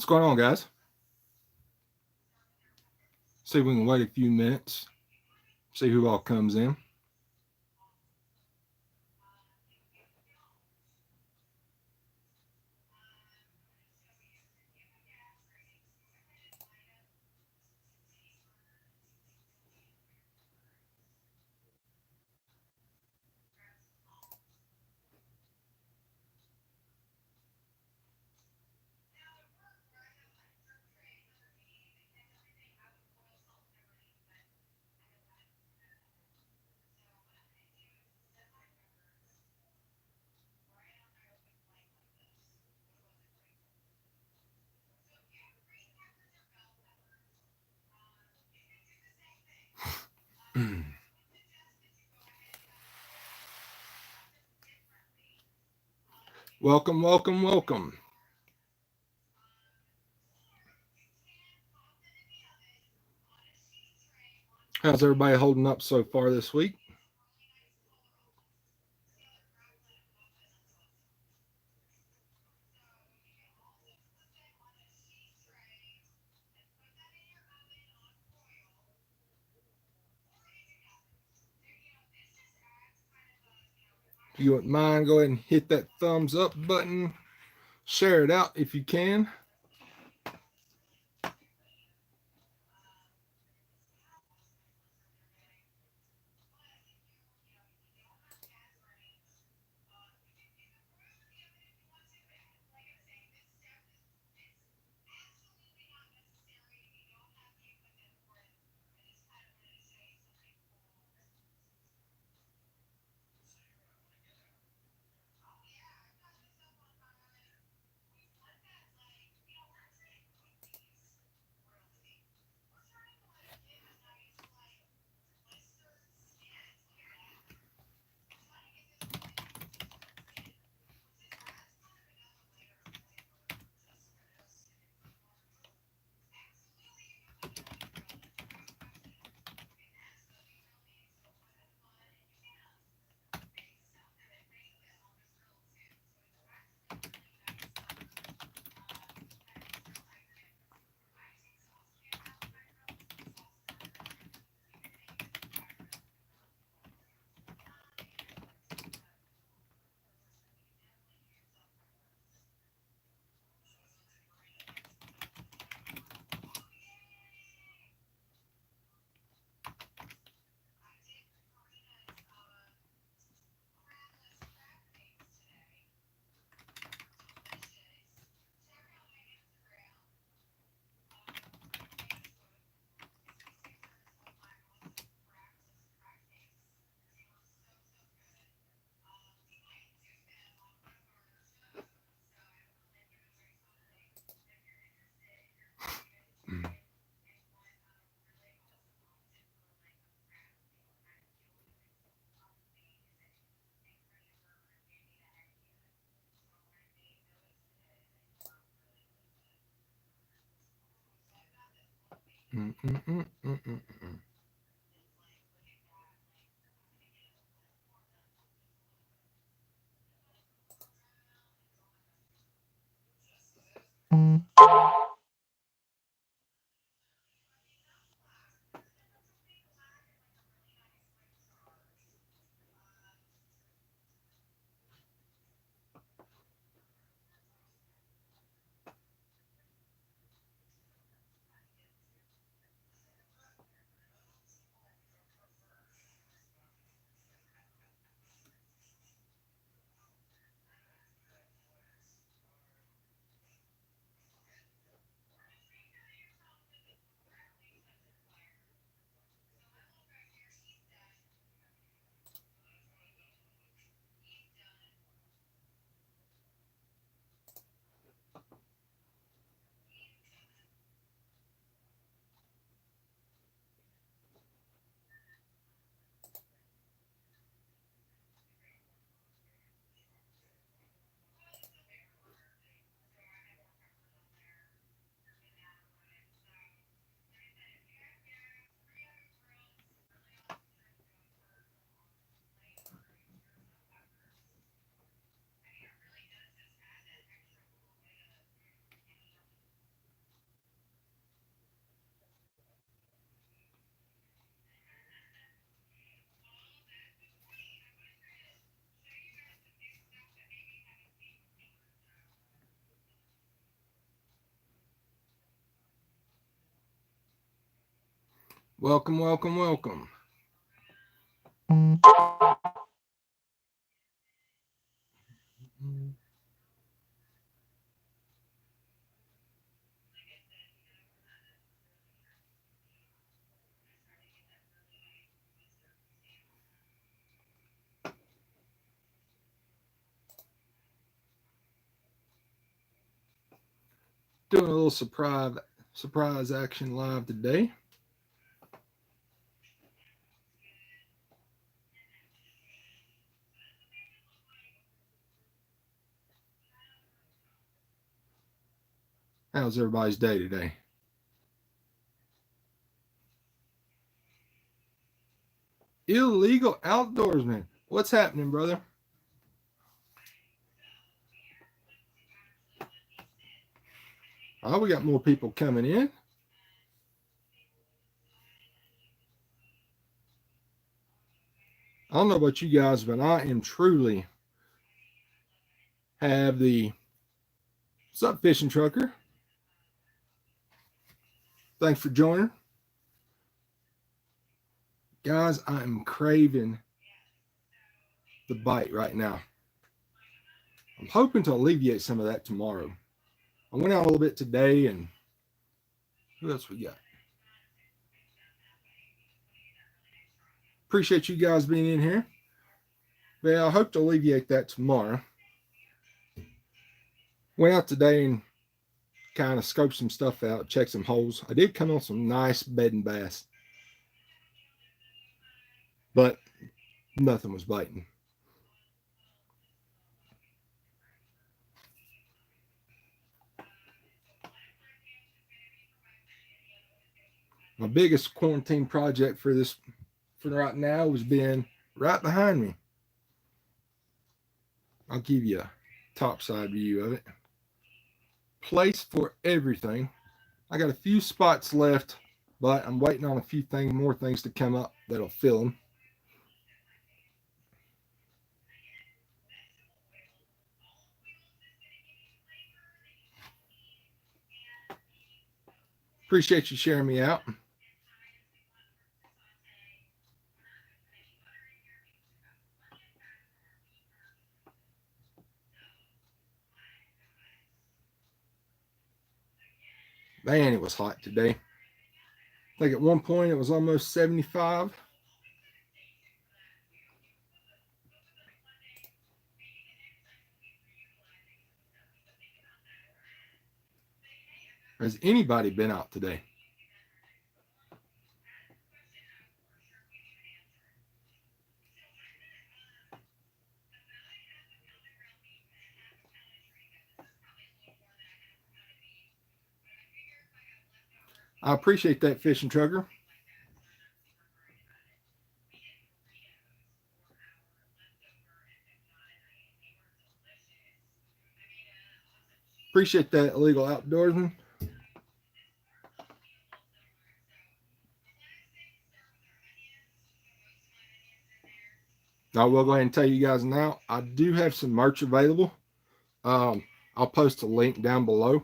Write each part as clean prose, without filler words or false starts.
What's going on, guys? See if we can wait a few minutes, see who all comes in. Welcome, welcome, welcome. How's everybody holding up so far this week? If you wouldn't mind, go ahead and hit that thumbs up button. Share it out if you can. Welcome, welcome, welcome. Doing a little surprise action live today. How's everybody's day today? Illegal outdoorsman. What's happening, brother? Oh, we got more people coming in. I don't know about you guys, but I am truly have the what's up, fishing trucker? Thanks for joining. Guys, I am craving the bite right now. I'm hoping to alleviate some of that tomorrow. I went out a little bit today, and who else we got? Appreciate you guys being in here. Well, I hope to alleviate that tomorrow. Went out today and kind of scoped some stuff out, checked some holes. I did come on some nice bedding bass, but nothing was biting. My biggest quarantine project for right now has been right behind me. I'll give you a top side view of it. Place for everything. I got a few spots left, but I'm waiting on a few more things to come up that'll fill them. Appreciate you sharing me out. Man, it was hot today. I think at one point it was almost 75. Has anybody been out today? I appreciate that, fishing trucker. Appreciate that, illegal outdoorsman. I will go ahead and tell you guys now, I do have some merch available. I'll post a link down below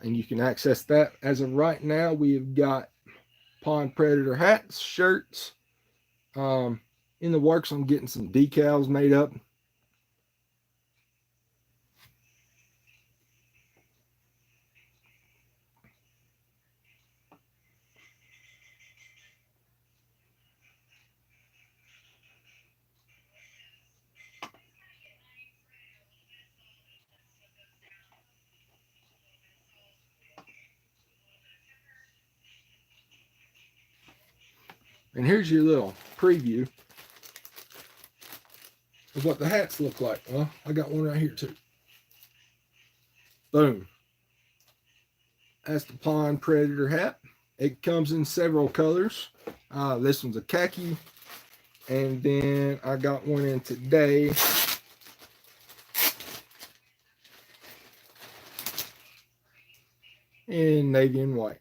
and you can access that. As of right now, we have got Pond Predator hats, shirts. In the works on getting some decals made up. And here's your little preview of what the hats look like. Well, I got one right here too. Boom. That's the Pond Predator hat. It comes in several colors. This one's a khaki. And then I got one in today. In navy and white.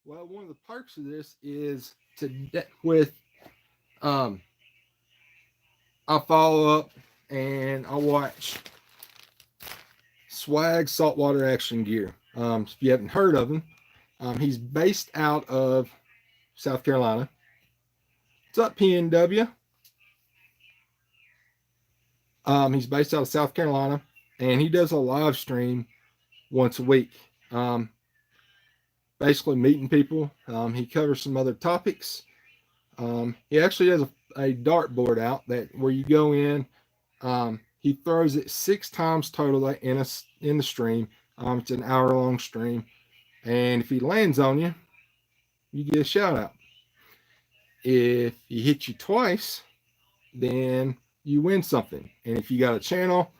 Well, one of the perks of this is I follow up and I watch Swag Saltwater Action Gear. If you haven't heard of them, He's based out of South Carolina. What's up, PNW? He's based out of South Carolina, and he does a live stream once a week. Basically meeting people. He covers some other topics. He actually has a dartboard out that where you go in. He throws it 6 times total in the stream. It's an hour-long stream, and if he lands on you, you get a shout out. If he hits you twice, then you win something. And if you got a channel,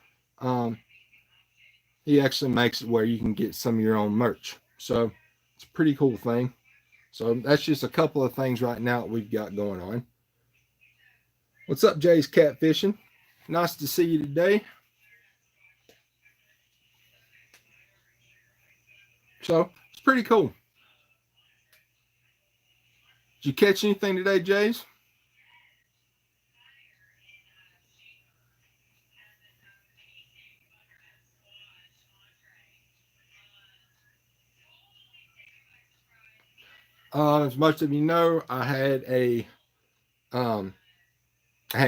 he actually makes it where you can get some of your own merch. So it's a pretty cool thing. So that's just a couple of things right now that we've got going on. What's up, Jay's Catfishing? Nice to see you today. So it's pretty cool. Did you catch anything today, Jays? As most of you know, I had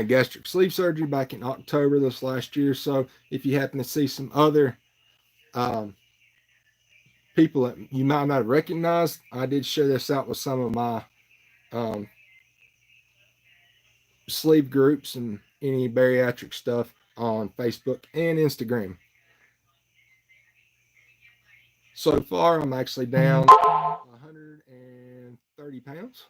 gastric sleeve surgery back in October this last year. So if you happen to see some other people that you might not have recognized, I did share this out with some of my sleeve groups and any bariatric stuff on Facebook and Instagram. So far, I'm actually down 130 pounds.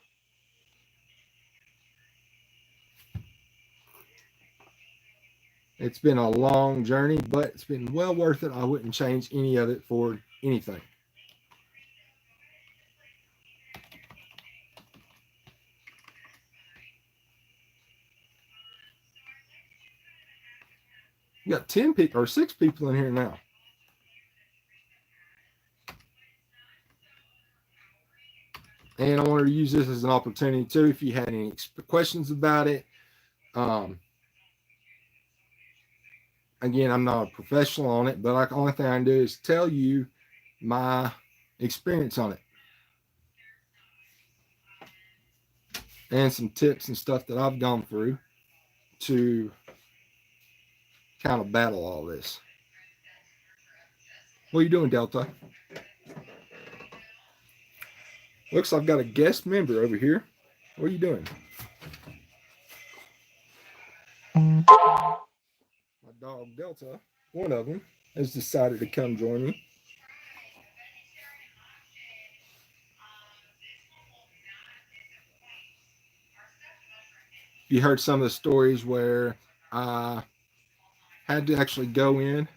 It's been a long journey, but it's been well worth it. I wouldn't change any of it for anything. You got 10 people or 6 people in here now. And I wanted to use this as an opportunity too. If you had any questions about it, again, I'm not a professional on it, but the only thing I can do is tell you my experience on it and some tips and stuff that I've gone through to kind of battle all this. What are you doing, Delta? Looks like I've got a guest member over here. What are you doing? My dog Delta, one of them, has decided to come join me. You heard some of the stories where I had to actually go in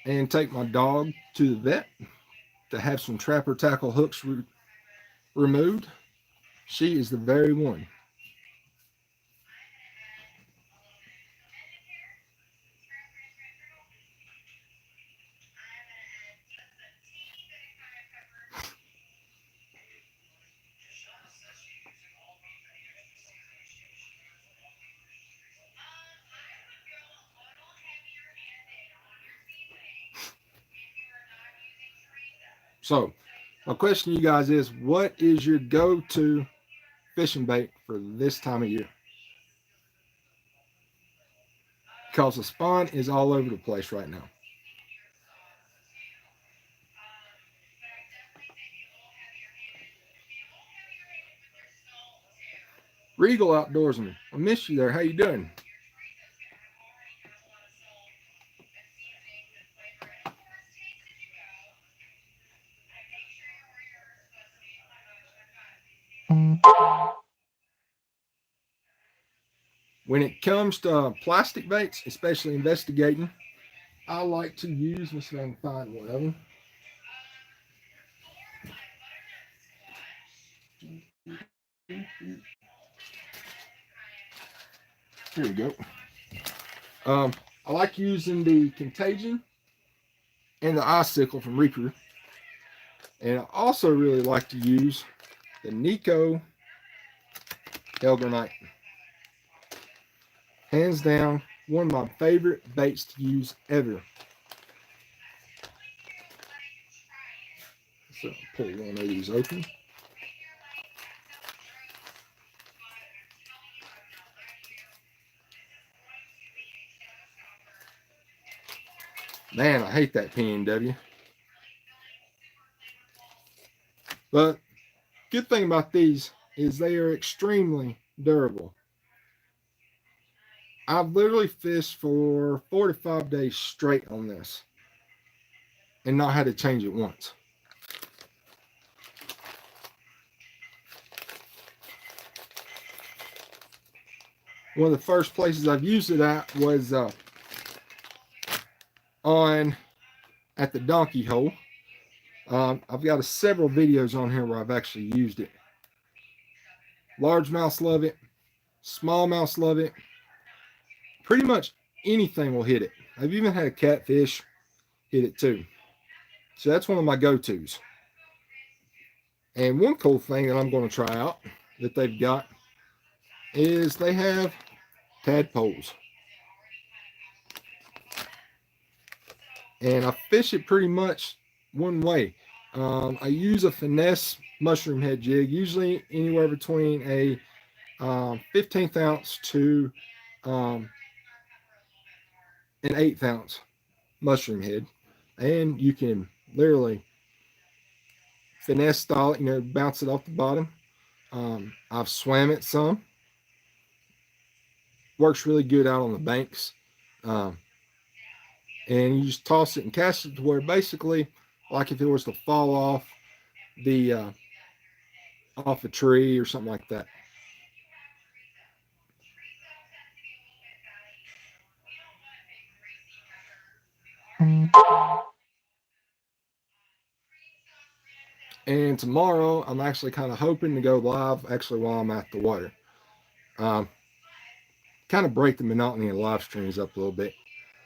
and take my dog to the vet to have some trapper tackle hooks removed. She is the very one. So my question to you guys is, what is your go-to fishing bait for this time of year? Because the spawn is all over the place right now. Regal Outdoorsman, I miss you there. How you doing? When it comes to plastic baits, especially investigating, I like to use, let's see if I can find one of them. Here we go. I like using the Contagion and the Icicle from Reaper. And I also really like to use the Nico Elgernite. Hands down, one of my favorite baits to use ever. So I'll pull one of these open. Man, I hate that PNW. But good thing about these is they are extremely durable. I've literally fished for 4 to 5 days straight on this and not had to change it once. One of the first places I've used it at was at the donkey hole. I've got several videos on here where I've actually used it. Largemouths love it. Smallmouths love it. Pretty much anything will hit it. I've even had a catfish hit it too. So that's one of my go-tos. And one cool thing that I'm going to try out that they've got is they have tadpoles. And I fish it pretty much one way. I use a finesse mushroom head jig, usually anywhere between a 15th ounce to an 1/8 ounce mushroom head. And you can literally finesse style it, bounce it off the bottom. I've swam it some. Works really good out on the banks. And you just toss it and cast it to where basically, like if it was to fall off off a tree or something like that. And tomorrow, I'm actually kind of hoping to go live actually while I'm at the water. Kind of break the monotony of live streams up a little bit,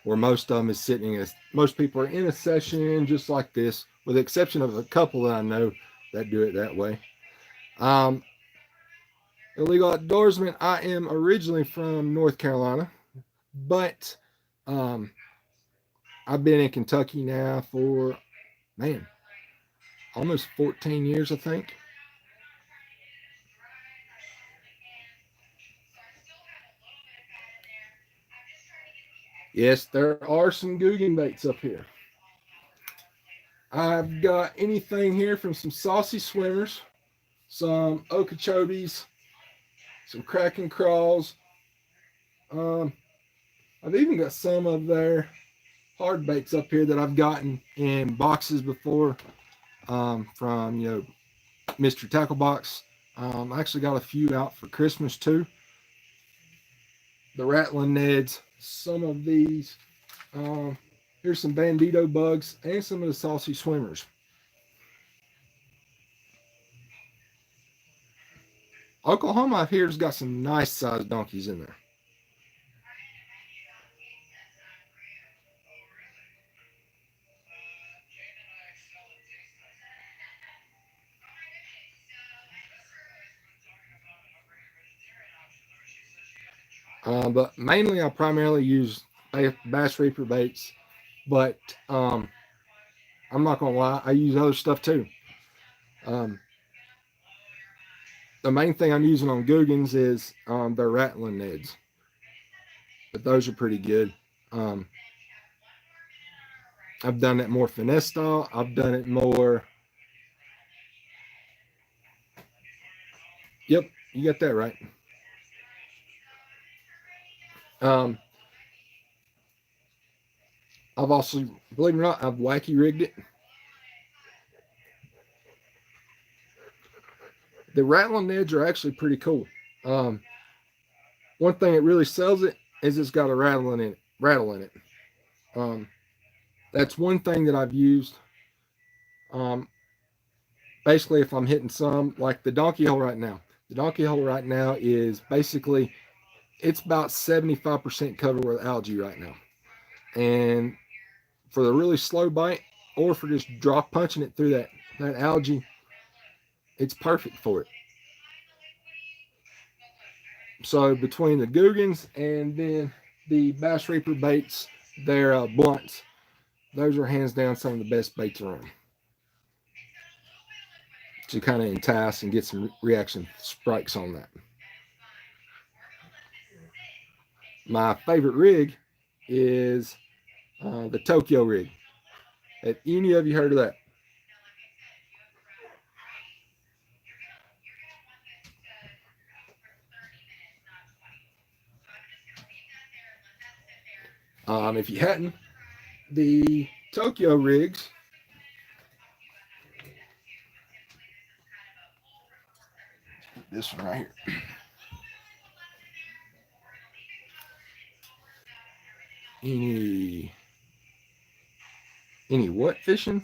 where most of them is sitting as most people are in a session just like this, with the exception of a couple that I know that do it that way. Illegal outdoorsman, I am originally from North Carolina, but I've been in Kentucky now for, man, almost 14 years, I think. Yes, there are some Guggen baits up here. I've got anything here from some saucy swimmers, some okeechobies, some Kraken crawls. I've even got some of their hard baits up here that I've gotten in boxes before from, Mr. Tackle Box. I actually got a few out for Christmas too. The rattling Neds, some of these. Here's some bandito bugs and some of the saucy swimmers. Oklahoma out here has got some nice sized donkeys in there. But mainly I primarily use Bass Reaper baits, but I'm not gonna lie, I use other stuff too. The main thing I'm using on Guggens is their rattling Neds, but those are pretty good. I've done it more finesse style. I've done it more. Yep, you got that right. I've also, believe it or not, I've wacky rigged it. The rattling Neds are actually pretty cool. One thing that really sells it is it's got a rattle in it. That's one thing that I've used. Basically, if I'm hitting some, like the donkey hole right now. The donkey hole right now is basically, it's about 75% covered with algae right now. And for the really slow bite, or for just drop punching it through that algae, it's perfect for it. So between the Guggens and then the Bass Reaper baits, they're blunts. Those are hands down some of the best baits around. to kind of entice and get some reaction strikes on that. My favorite rig is the Tokyo rig. Have any of you heard of that? If you hadn't, the Tokyo rigs this one right here. Any what fishing?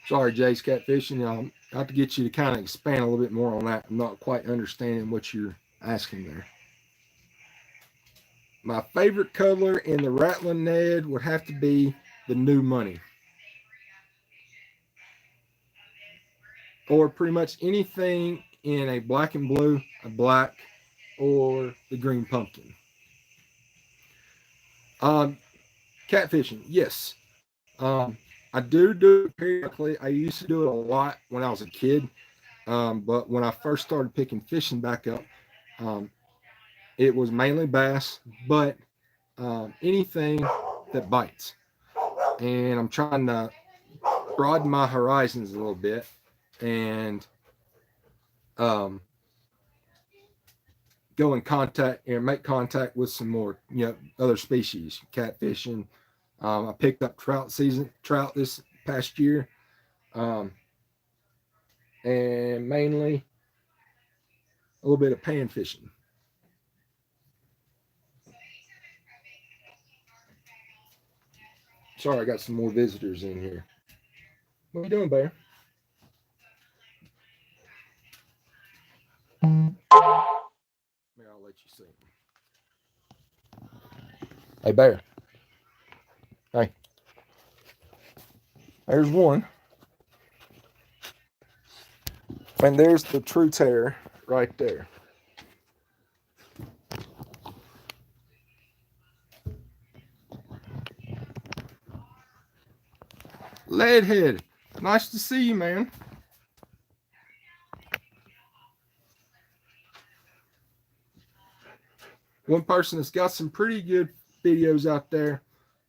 Sorry, Jay's catfishing. I have to get you to kind of expand a little bit more on that. I'm not quite understanding what you're asking there. My favorite color in the Rattling Ned would have to be the New Money. Or pretty much anything in a black and blue, a black, or the green pumpkin. Catfishing, yes. I do it periodically. I used to do it a lot when I was a kid. But when I first started picking fishing back up, it was mainly bass, but anything that bites. And I'm trying to broaden my horizons a little bit and go in contact and make contact with some more, other species, catfishing. I picked up trout this past year, and mainly a little bit of pan fishing. Sorry, I got some more visitors in here. What are you doing, Bear? Maybe I'll let you see. Hey, Bear. Hey. There's one. And there's the true terror right there. Leadhead, nice to see you, man. One person that's got some pretty good videos out there.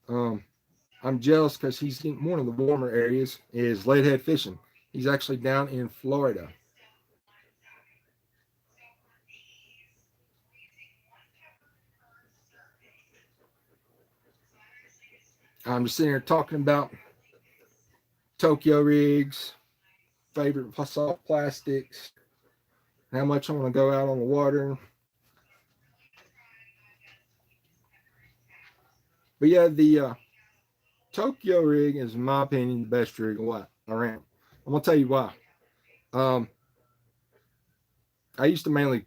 I'm jealous because he's in one of the warmer areas is Leadhead Fishing. He's actually down in Florida. I'm just sitting here talking about Tokyo rigs, favorite soft plastics, how much I want to go out on the water. But yeah, the Tokyo rig is, in my opinion, the best rig around. I'm gonna tell you why. I used to mainly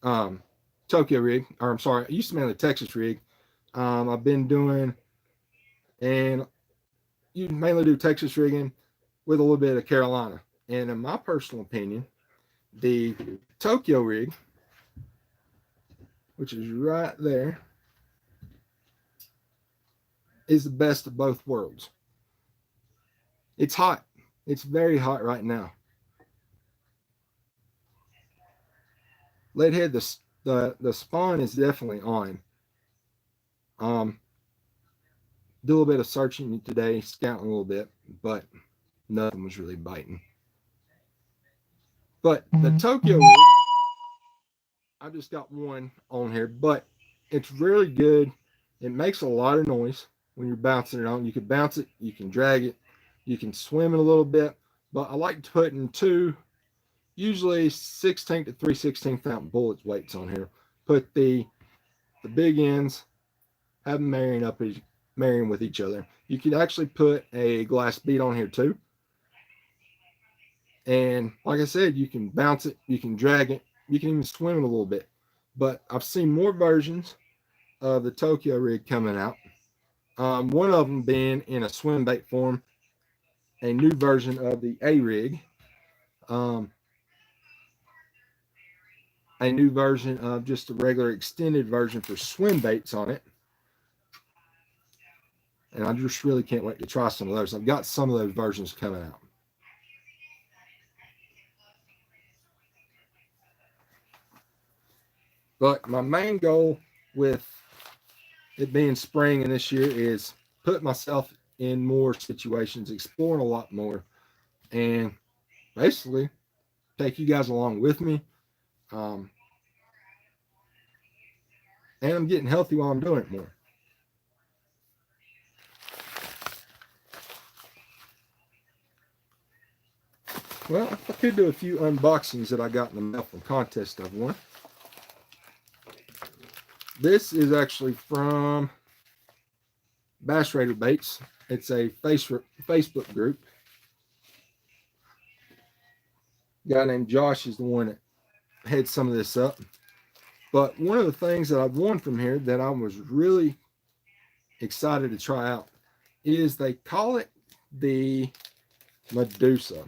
Tokyo rig, or I'm sorry, I used to mainly Texas rig. I've been doing, and you mainly do Texas rigging with a little bit of Carolina. And in my personal opinion, the Tokyo rig, which is right there, is the best of both worlds. It's hot. It's very hot right now. Leadhead, the spawn is definitely on. Do a little bit of searching today, scouting a little bit, but nothing was really biting. But the Tokyo rig, I just got one on here, but it's really good. It makes a lot of noise when you're bouncing it on. You can bounce it, you can drag it, you can swim it a little bit, but I like putting two, usually 16 to 3/16 ounce bullets weights on here. Put the big ends, have them marrying with each other. You can actually put a glass bead on here too. And like I said, you can bounce it, you can drag it, you can even swim it a little bit. But I've seen more versions of the Tokyo rig coming out. One of them being in a swim bait form, a new version of the A rig, a new version of just a regular extended version for swim baits on it. And I just really can't wait to try some of those. I've got some of those versions coming out. But my main goal with it being spring and this year is put myself in more situations, exploring a lot more, and basically take you guys along with me. Um, and I'm getting healthy while I'm doing it more. Well, I could do a few unboxings that I got in the mail from contest I've won. This is actually from Bass Raider Baits. It's a Facebook group. A guy named Josh is the one that heads some of this up. But one of the things that I've won from here that I was really excited to try out is they call it the Medusa.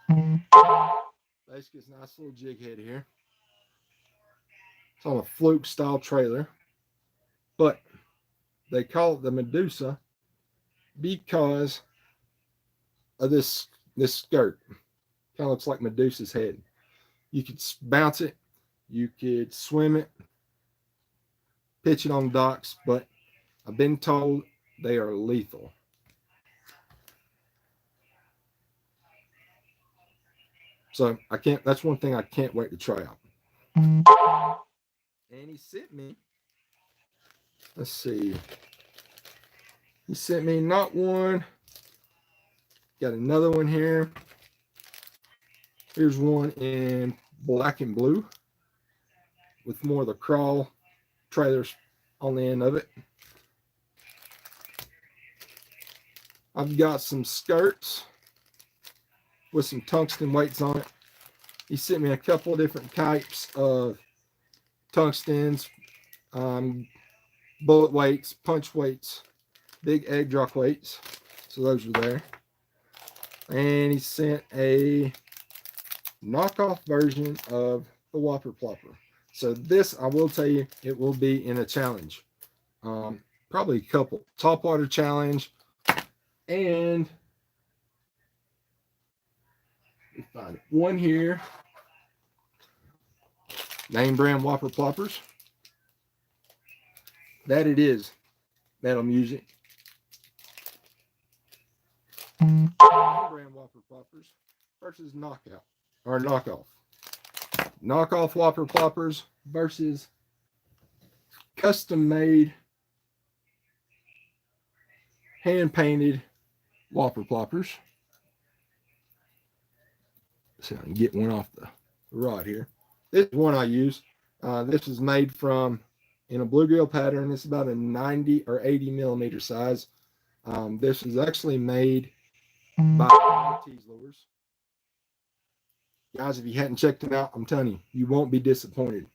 Basically, it's a nice little jig head here. It's on a fluke style trailer, but they call it the Medusa because of this skirt. Kind of looks like Medusa's head. You could bounce it, you could swim it, pitch it on docks, but I've been told they are lethal. So that's one thing I can't wait to try out. And he sent me, let's see, he sent me not one, got another one here. Here's one in black and blue with more of the crawl trailers on the end of it. I've got some skirts with some tungsten weights on it. He sent me a couple of different types of tungstens, bullet weights, punch weights, big egg drop weights. So those are there. And he sent a knockoff version of the Whopper Plopper. So this, I will tell you, it will be in a challenge. Probably a couple. Topwater challenge. And we find one here. Name brand Whopper Ploppers. That it is. Metal music. Name brand Whopper Ploppers versus knockout or knockoff. Knockoff Whopper Ploppers versus custom made, hand painted Whopper Ploppers. See if I can get one off the rod here. This is one I use. This is made in a bluegill pattern. It's about a 90 or 80 millimeter size. This is actually made by Martease lures. Guys, if you hadn't checked them out, I'm telling you, you won't be disappointed.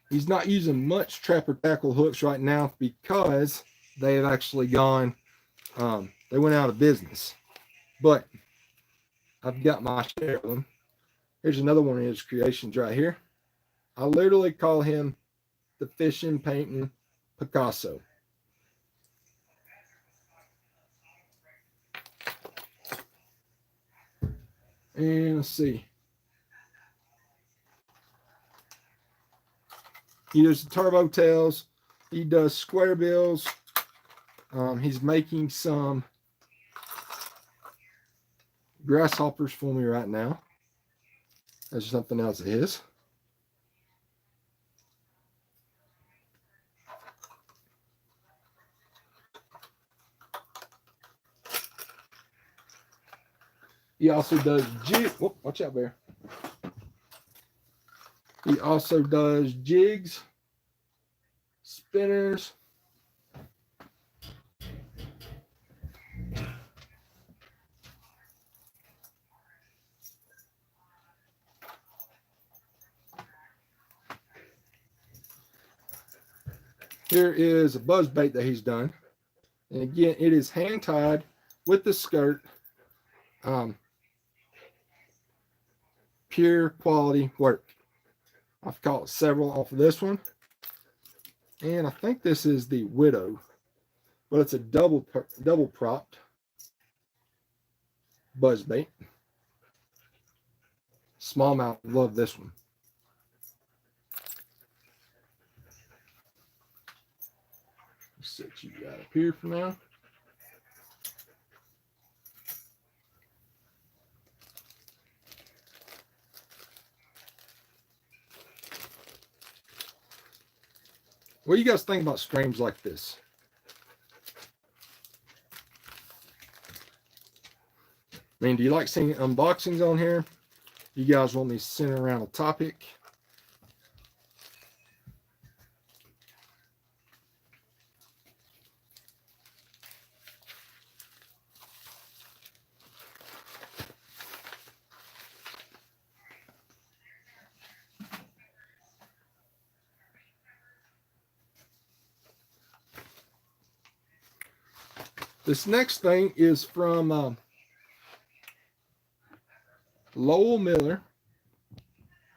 He's not using much trapper tackle hooks right now because they have actually gone, they went out of business. But I've got my share of them. Here's another one of his creations right here. I literally call him the fishing, painting Picasso. And let's see. He does the turbo tails. He does square bills. He's making some grasshoppers for me right now. That's something else of his. He also does jigs. Whoop, watch out, Bear. He also does jigs, spinners, here is a buzz bait that he's done. And again, it is hand tied with the skirt. Pure quality work. I've caught several off of this one. And I think this is the Widow, but it's a double propped buzzbait. Smallmouth, love this one. Set you right up here for now. What do you guys think about streams like this? I mean, do you like seeing unboxings on here? You guys want me to center around a topic? This next thing is from Lowell Miller.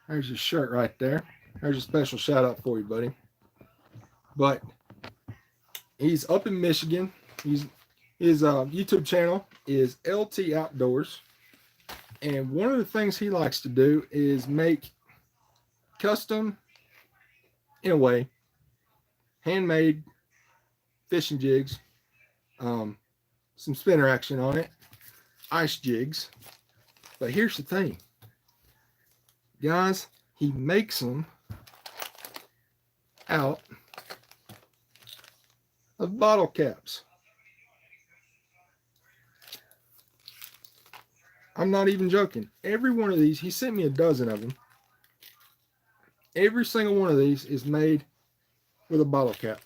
There's your shirt right there. There's a special shout out for you, buddy. But he's up in Michigan. His YouTube channel is LT Outdoors. And one of the things he likes to do is make custom, in a way, handmade fishing jigs. Some spinner action on it. Ice jigs. But here's the thing. Guys, he makes them out of bottle caps. I'm not even joking. Every one of these, he sent me a dozen of them. Every single one of these is made with a bottle cap.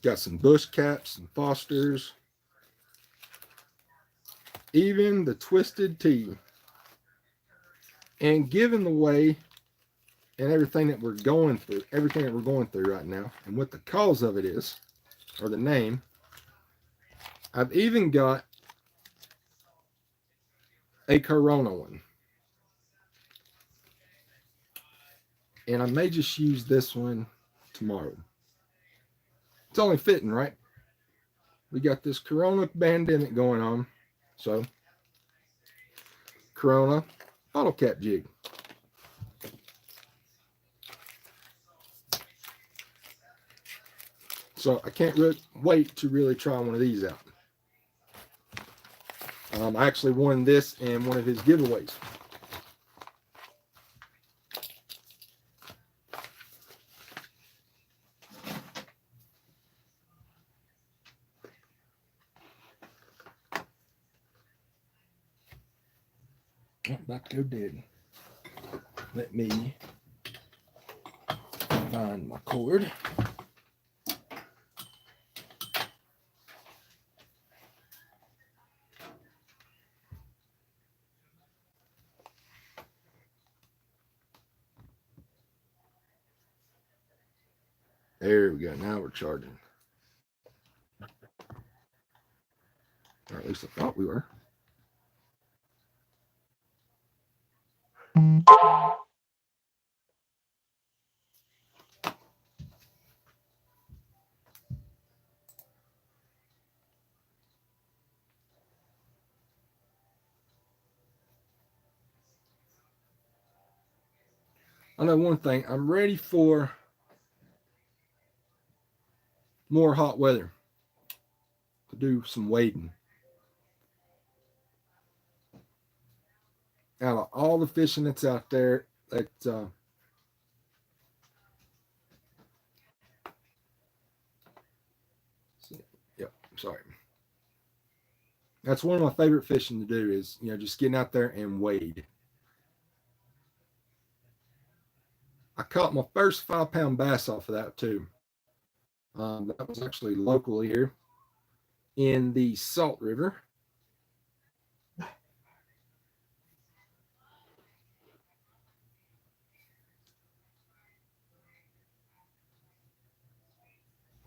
Got some bush caps and Fosters. Even the twisted T. And given the way and everything that we're going through right now, and what the cause of it is, or the name, I've even got a Corona one. And I may just use this one tomorrow. It's only fitting, right? We got this Corona pandemic going on. So, Corona bottle cap jig. So, I can't wait to really try one of these out. I actually won this in one of his giveaways. I'm about to go dead. Let me find my cord. There we go. Now we're charging. Or at least I thought we were. I know one thing. I'm ready for more hot weather to do some wading. Out of all the fishing that's out there, sorry. That's one of my favorite fishing to do is, just getting out there and wade. I caught my first 5-pound bass off of that too. That was actually locally here in the Salt River.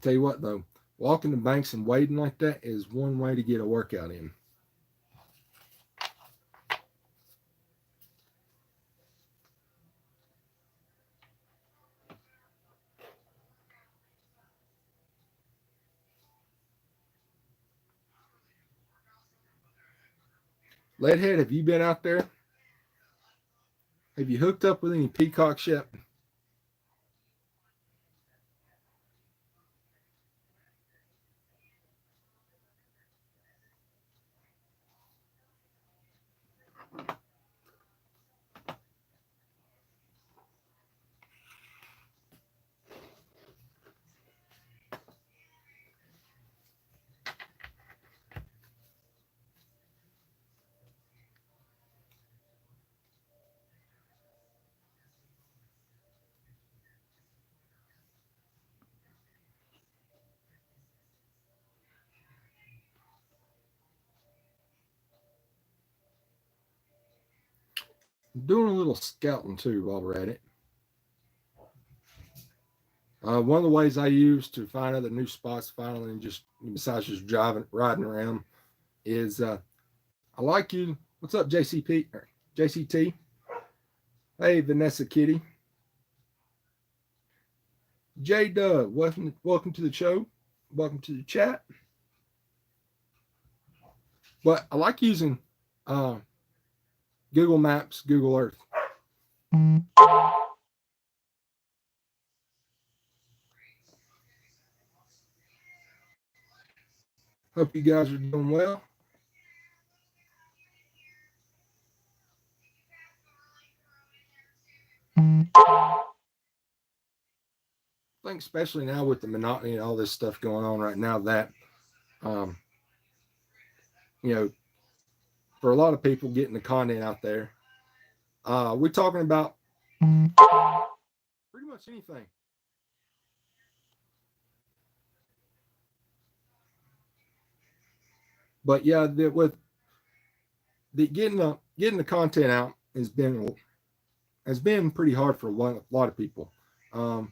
Tell you what though, walking the banks and wading like that is one way to get a workout in. Leadhead, have you been out there? Have you hooked up with any peacocks yet? I'm doing a little scouting too while we're at it. One of the ways I use to find other new spots finally, and just besides just driving, riding around, is I like you. What's up, JCP or JCT? Hey, Vanessa Kitty. J Dub, welcome to the show. Welcome to the chat. But I like using uh, Google Maps, Google Earth. Hope you guys are doing well. I think especially now with the monotony and all this stuff going on right now, that um, you know, for a lot of people getting the content out there, we're talking about pretty much anything. But yeah, with the getting the content out has been pretty hard for a lot of people. Um,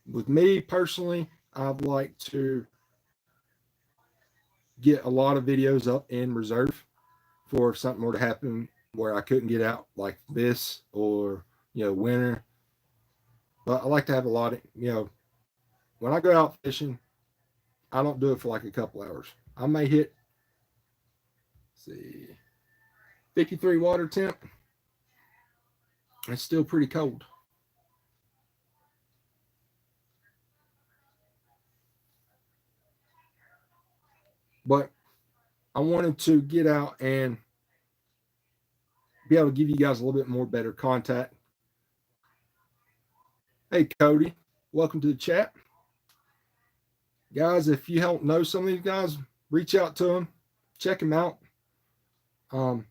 with me personally, I'd like to get a lot of videos up in reserve for if something were to happen where I couldn't get out like this or winter. But I like to have a lot of when I go out fishing, I don't do it for like a couple hours. I may hit, see, 53 water temp. It's still pretty cold. But I wanted to get out and be able to give you guys a little bit more better contact. Hey, Cody, welcome to the chat. Guys, if you don't know some of these guys, reach out to them, check them out. Um,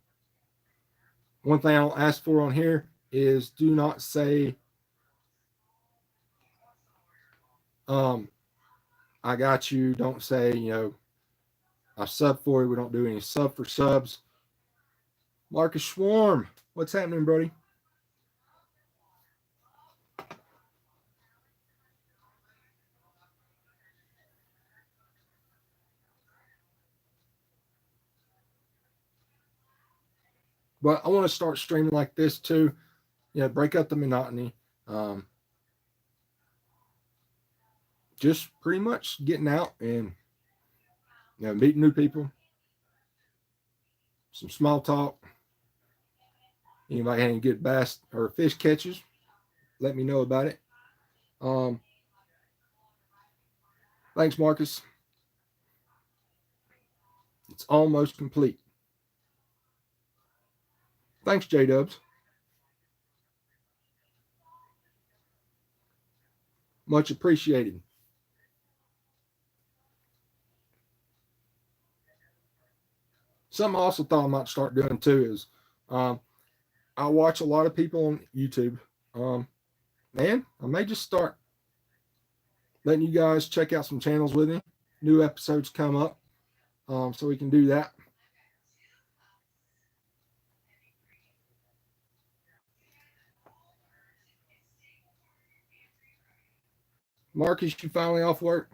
one thing I don't ask for on here is do not say, I got you. Don't say, I sub for you. We don't do any sub for subs. Marcus Schwarm, what's happening, buddy? But I want to start streaming like this too. Break up the monotony. Just pretty much getting out and meeting new people. Some small talk. Anybody had any good bass or fish catches? Let me know about it. Thanks, Marcus. It's almost complete. Thanks, J Dubs. Much appreciated. Something I also thought I might start doing too is I watch a lot of people on YouTube. Man, I may just start letting you guys check out some channels with me. New episodes come up, so we can do that. Marcus, you finally off work?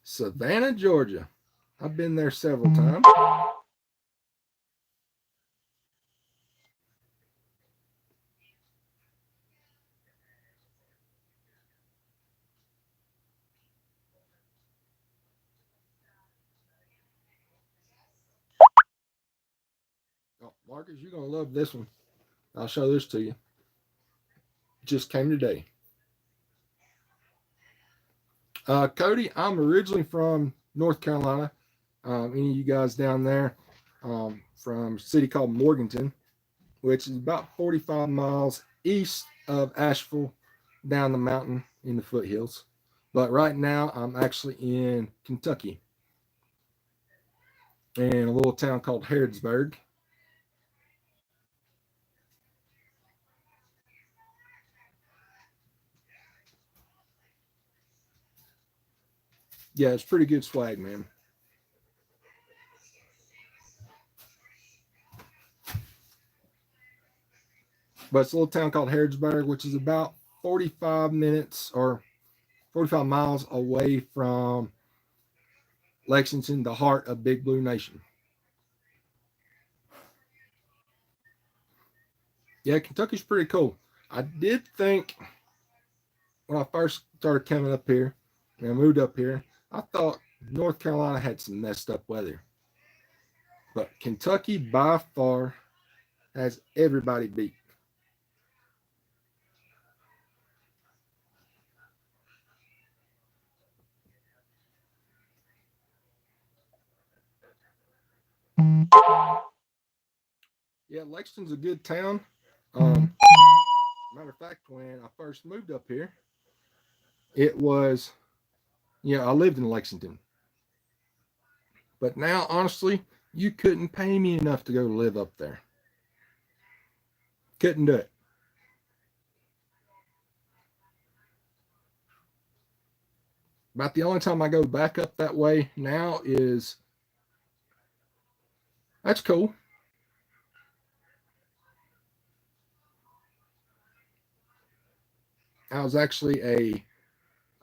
Savannah, Georgia. I've been there several times. Oh, Marcus, you're going to love this one. I'll show this to you. Just came today. Cody, I'm originally from North Carolina. Any of you guys down there from a city called Morganton, which is about 45 miles east of Asheville down the mountain in the foothills. But right now, I'm actually in Kentucky in a little town called Harrodsburg. Yeah, it's pretty good swag, man. But it's a little town called Harrodsburg, which is about 45 minutes or 45 miles away from Lexington, the heart of Big Blue Nation. Yeah, Kentucky's pretty cool. I did think when I first started coming up here and I moved up here, I thought North Carolina had some messed up weather. But Kentucky by far has everybody beat. Yeah, Lexington's a good town. Matter of fact, when I first moved up here, it was, I lived in Lexington. But now, honestly, you couldn't pay me enough to go live up there. Couldn't do it. About the only time I go back up that way now is that's cool. I was actually a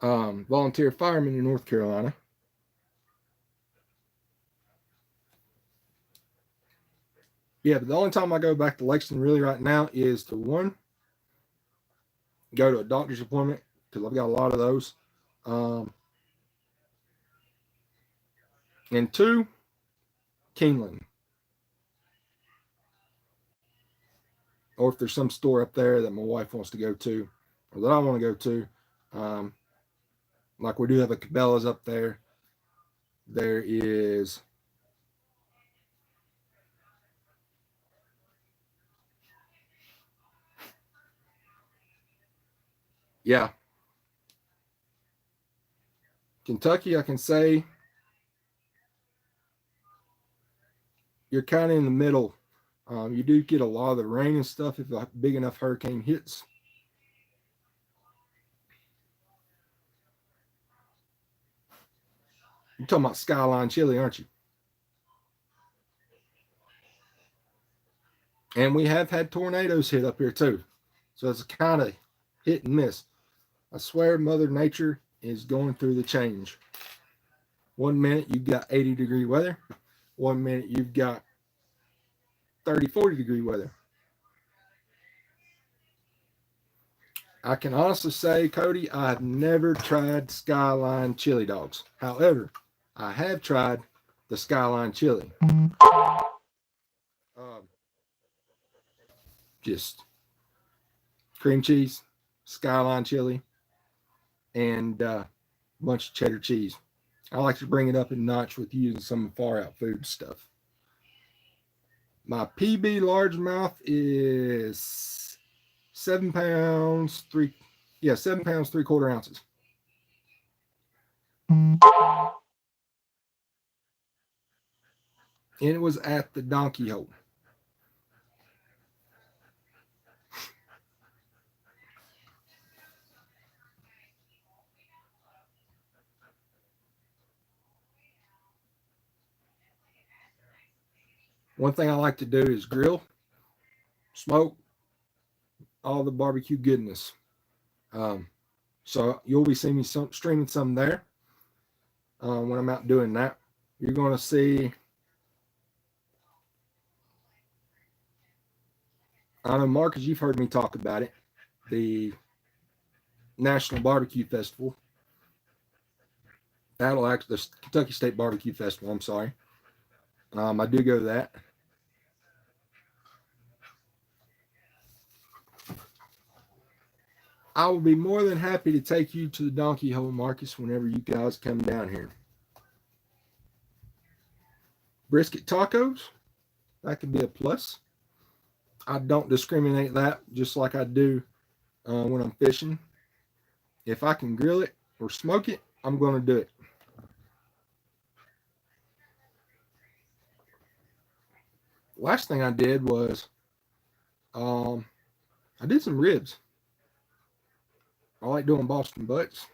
volunteer fireman in North Carolina. Yeah, but the only time I go back to Lexington really right now is to one, go to a doctor's appointment because I've got a lot of those. Um, and two, Keeneland. Or if there's some store up there that my wife wants to go to or that I want to go to. Like we do have a Cabela's up there. There is yeah. Kentucky, I can say you're kind of in the middle. You do get a lot of the rain and stuff if a big enough hurricane hits. You're talking about Skyline Chili, aren't you? And we have had tornadoes hit up here too. So it's kind of hit and miss. I swear Mother Nature is going through the change. 1 minute you've got 80-degree weather. 1 minute you've got 30, 40-degree weather. I can honestly say, Cody, I've never tried Skyline chili dogs. However, I have tried the Skyline chili. Um, just cream cheese, Skyline chili, and a bunch of cheddar cheese. I like to bring it up a notch with using some far out food stuff. My PB largemouth is 7 pounds, 7 pounds, 3/4 ounces. And it was at the Donkey Hole. One thing I like to do is grill, smoke, all the barbecue goodness. So you'll be seeing me streaming some there when I'm out doing that. You're going to see, I know, Marcus, you've heard me talk about it, the National Barbecue Festival. That'll actually, the Kentucky State Barbecue Festival, I'm sorry. I do go to that. I will be more than happy to take you to the Donkey Hole Marcus whenever you guys come down here. Brisket tacos, that could be a plus. I don't discriminate that, just like I do when I'm fishing. If I can grill it or smoke it, I'm going to do it. Last thing I did was I did some ribs. I like doing Boston butts.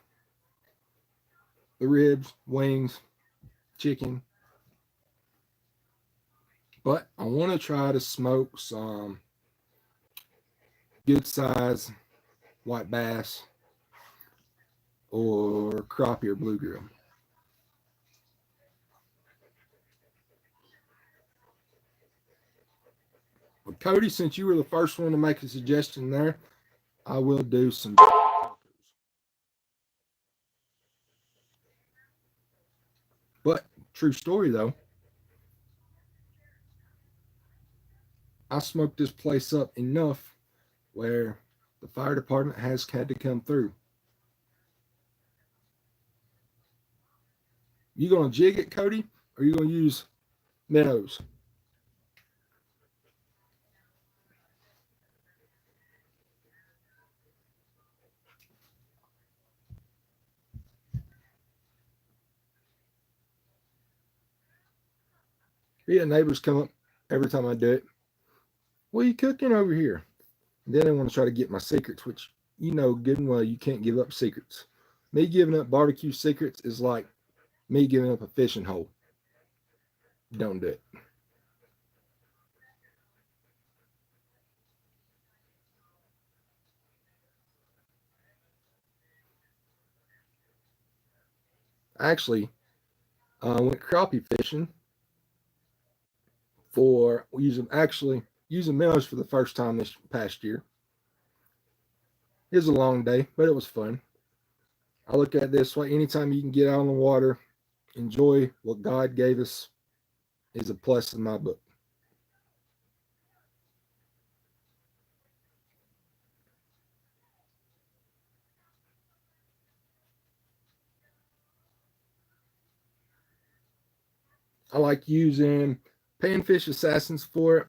The ribs, wings, chicken. But I want to try to smoke some good size white bass or crappie or bluegill. Well, Cody, since you were the first one to make a suggestion there, I will do some tacos. But true story though, I smoked this place up enough where the fire department has had to come through. You gonna jig it, Cody, or you gonna use minnows? Yeah, neighbors come up every time I do it. What are you cooking over here? And then they want to try to get my secrets, which you know good and well you can't give up secrets. Me giving up barbecue secrets is like me giving up a fishing hole. Don't do it. Actually, I went crappie fishing for using minnows for the first time this past year. It was a long day, but it was fun. I look at it this way: anytime you can get out on the water, enjoy what God gave us, is a plus in my book. I like using panfish assassins for it.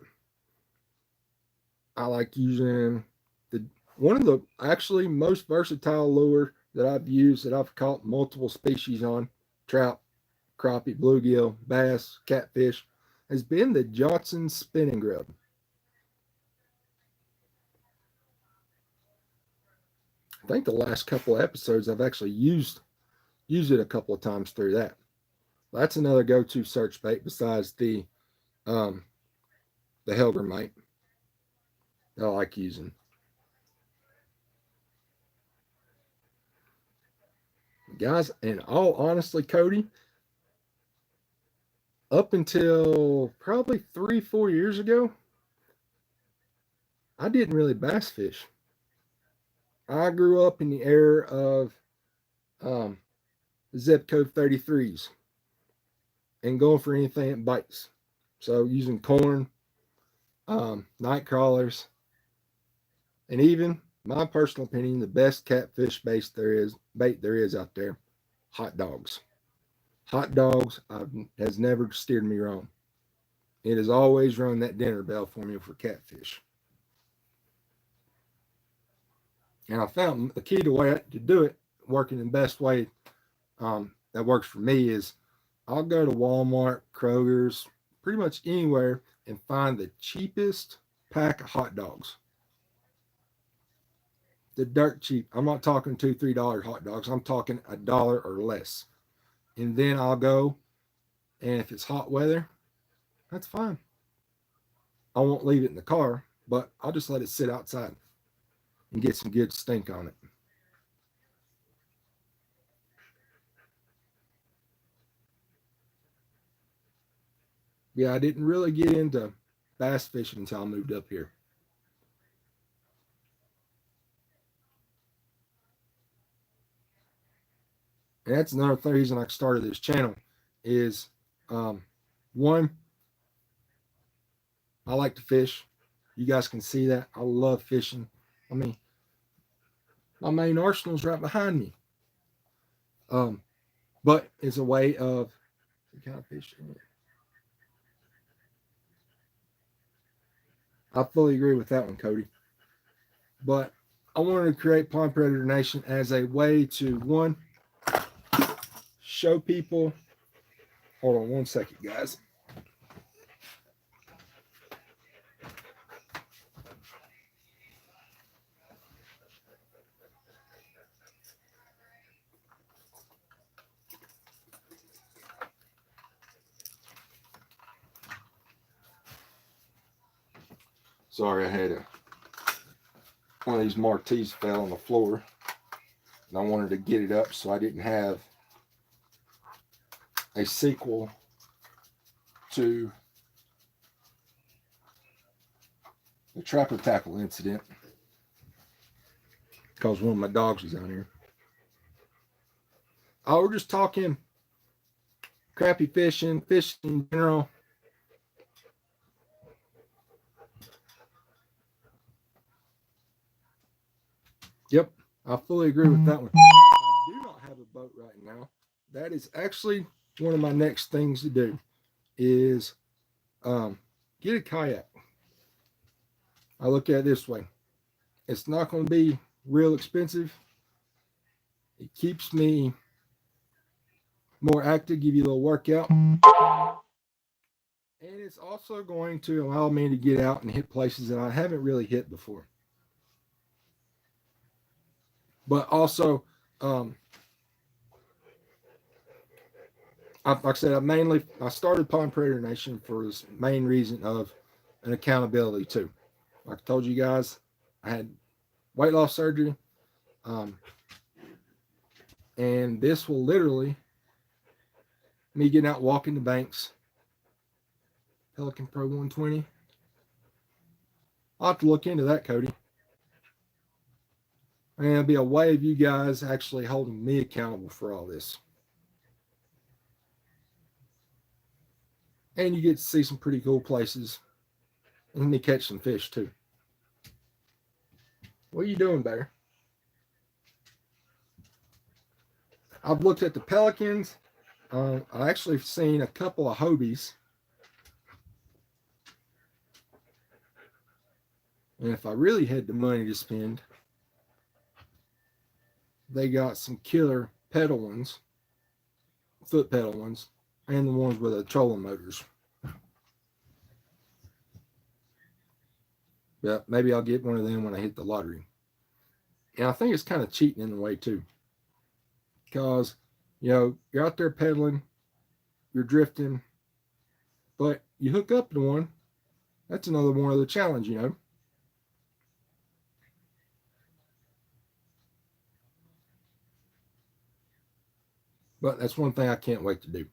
I like using the one of the actually most versatile lure that I've used that I've caught multiple species on, trout, crappie, bluegill, bass, catfish, has been the Johnson spinning grub. I think the last couple of episodes I've actually used it a couple of times through that. That's another go-to search bait besides um the Helgramite that I like using. Guys, in all honestly, Cody, up until probably 3, 4 years ago, I didn't really bass fish. I grew up in the era of um, zip code 33s and going for anything that bites. So using corn, night crawlers, and even my personal opinion, the best catfish bait there is out there, hot dogs. Hot dogs has never steered me wrong. It has always rung that dinner bell for me for catfish. And I found the key to way to do it, working the best way that works for me is I'll go to Walmart, Kroger's, pretty much anywhere and find the cheapest pack of hot dogs. The dirt cheap. I'm not talking $2, $3 hot dogs. I'm talking $1 or less. And then I'll go, and if it's hot weather, that's fine. I won't leave it in the car, but I'll just let it sit outside and get some good stink on it. Yeah, I didn't really get into bass fishing until I moved up here. And that's another reason I started this channel is um, one, I like to fish. You guys can see that. I love fishing. I mean, My main arsenal's right behind me. But it's a way of kind of fishing. I fully agree with that one, Cody. But I wanted to create Pond Predator Nation as a way to, one, show people. Hold on one second, guys. Sorry, I had one of these Martease fell on the floor, and I wanted to get it up so I didn't have a sequel to the trapper tackle incident because one of my dogs was out here. Oh, we're just talking crappy fishing in general. Yep, I fully agree with that one. I do not have a boat right now. That is actually one of my next things to do is get a kayak. I look at it this way. It's not going to be real expensive. It keeps me more active, give you a little workout. And it's also going to allow me to get out and hit places that I haven't really hit before. But also, like I said, I started Pond Predator Nation for this main reason of an accountability too. Like I told you guys, I had weight loss surgery, and this will literally me getting out walking the banks. Pelican Pro 120. I'll have to look into that, Cody. And it'll be a way of you guys actually holding me accountable for all this. And you get to see some pretty cool places. And me catch some fish too. What are you doing, Bear? I've looked at the pelicans. I actually seen a couple of hobies. And if I really had the money to spend, they got some killer pedal ones, foot pedal ones, and the ones with the trolling motors. Yeah, maybe I'll get one of them when I hit the lottery. And I think it's kind of cheating in a way too. Because, you're out there pedaling, you're drifting, but you hook up to one. That's another one of the challenge, But that's one thing I can't wait to do.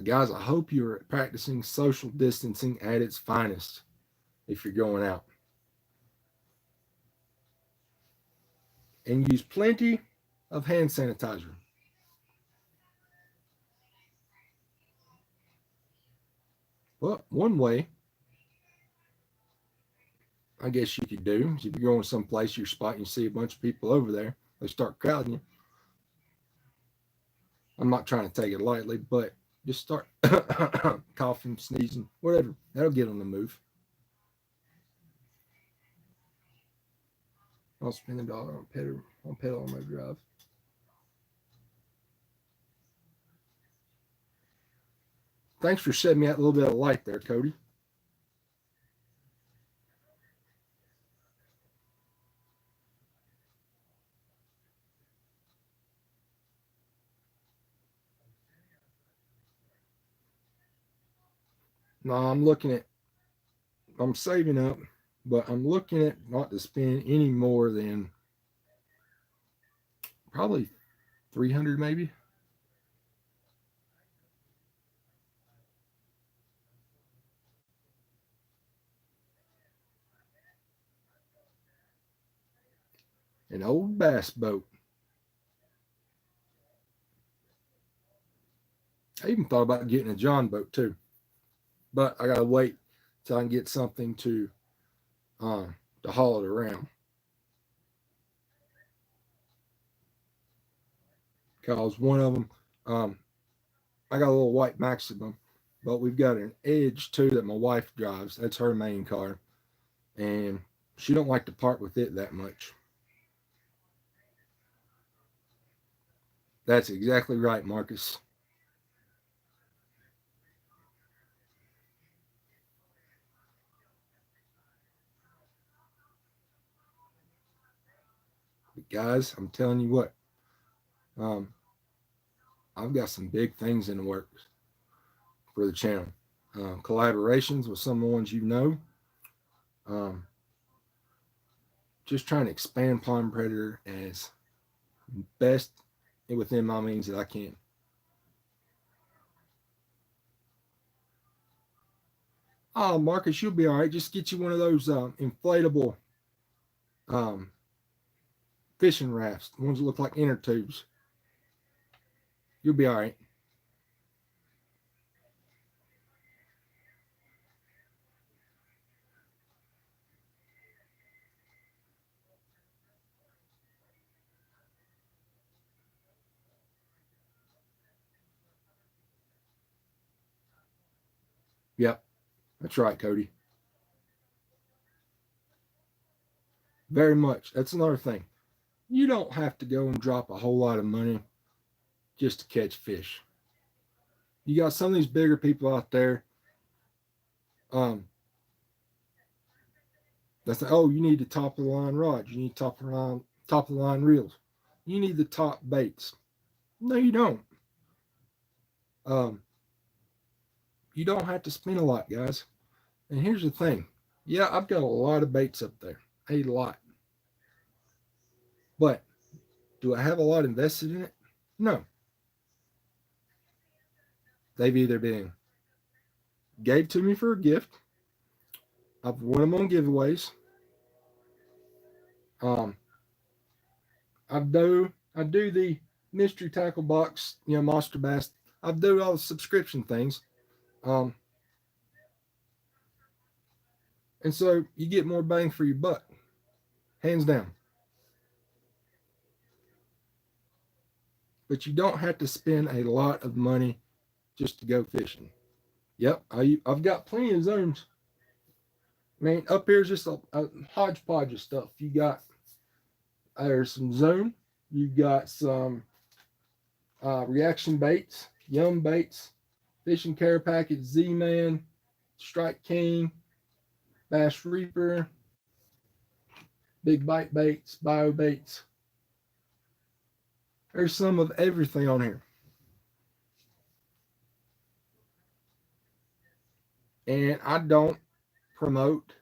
Guys, I hope you're practicing social distancing at its finest if you're going out. And use plenty of hand sanitizer. Well, one way I guess you could do is if you're going someplace, you're spotting, you see a bunch of people over there, they start crowding you. I'm not trying to take it lightly, but just start coughing, sneezing, whatever. That'll get on the move. I'll spend $1 on pedal on my drive. Thanks for shedding me out a little bit of light there, Cody. No, I'm saving up, but I'm looking at not to spend any more than probably 300 maybe. An old bass boat. I even thought about getting a John boat too, but I gotta wait till I can get something to haul it around. Cause one of them, um, I got a little white Maximum, but we've got an Edge too that my wife drives. That's her main car, and she don't like to part with it that much. That's exactly right, Marcus. But guys, I'm telling you what, um, I've got some big things in the works for the channel. Collaborations with some of the ones you know. Um, just trying to expand Pond Predator as best within my means that I can. Oh, Marcus, you'll be all right. Just get you one of those inflatable um, fishing rafts, the ones that look like inner tubes. You'll be all right. Yep, that's right, Cody. Very much. That's another thing. You don't have to go and drop a whole lot of money just to catch fish. You got some of these bigger people out there. Um, that's like, oh, you need the top of the line rods. You need top of the line reels. You need the top baits. No, you don't. Um, you don't have to spend a lot, guys. And here's the thing. Yeah, I've got a lot of baits up there. A lot. But do I have a lot invested in it? No. They've either been gave to me for a gift. I've won them on giveaways. Um, I do the mystery tackle box, monster bass. I do all the subscription things. Um, and so you get more bang for your buck, hands down. But you don't have to spend a lot of money just to go fishing. Yep, I've got plenty of zones. Man, up here's just a hodgepodge of stuff. You got there's some zone. You've got some reaction baits, yum baits, fishing care package, Z-Man, Strike King, Bass Reaper, big bite baits, bio baits. There's some of everything on here. And promote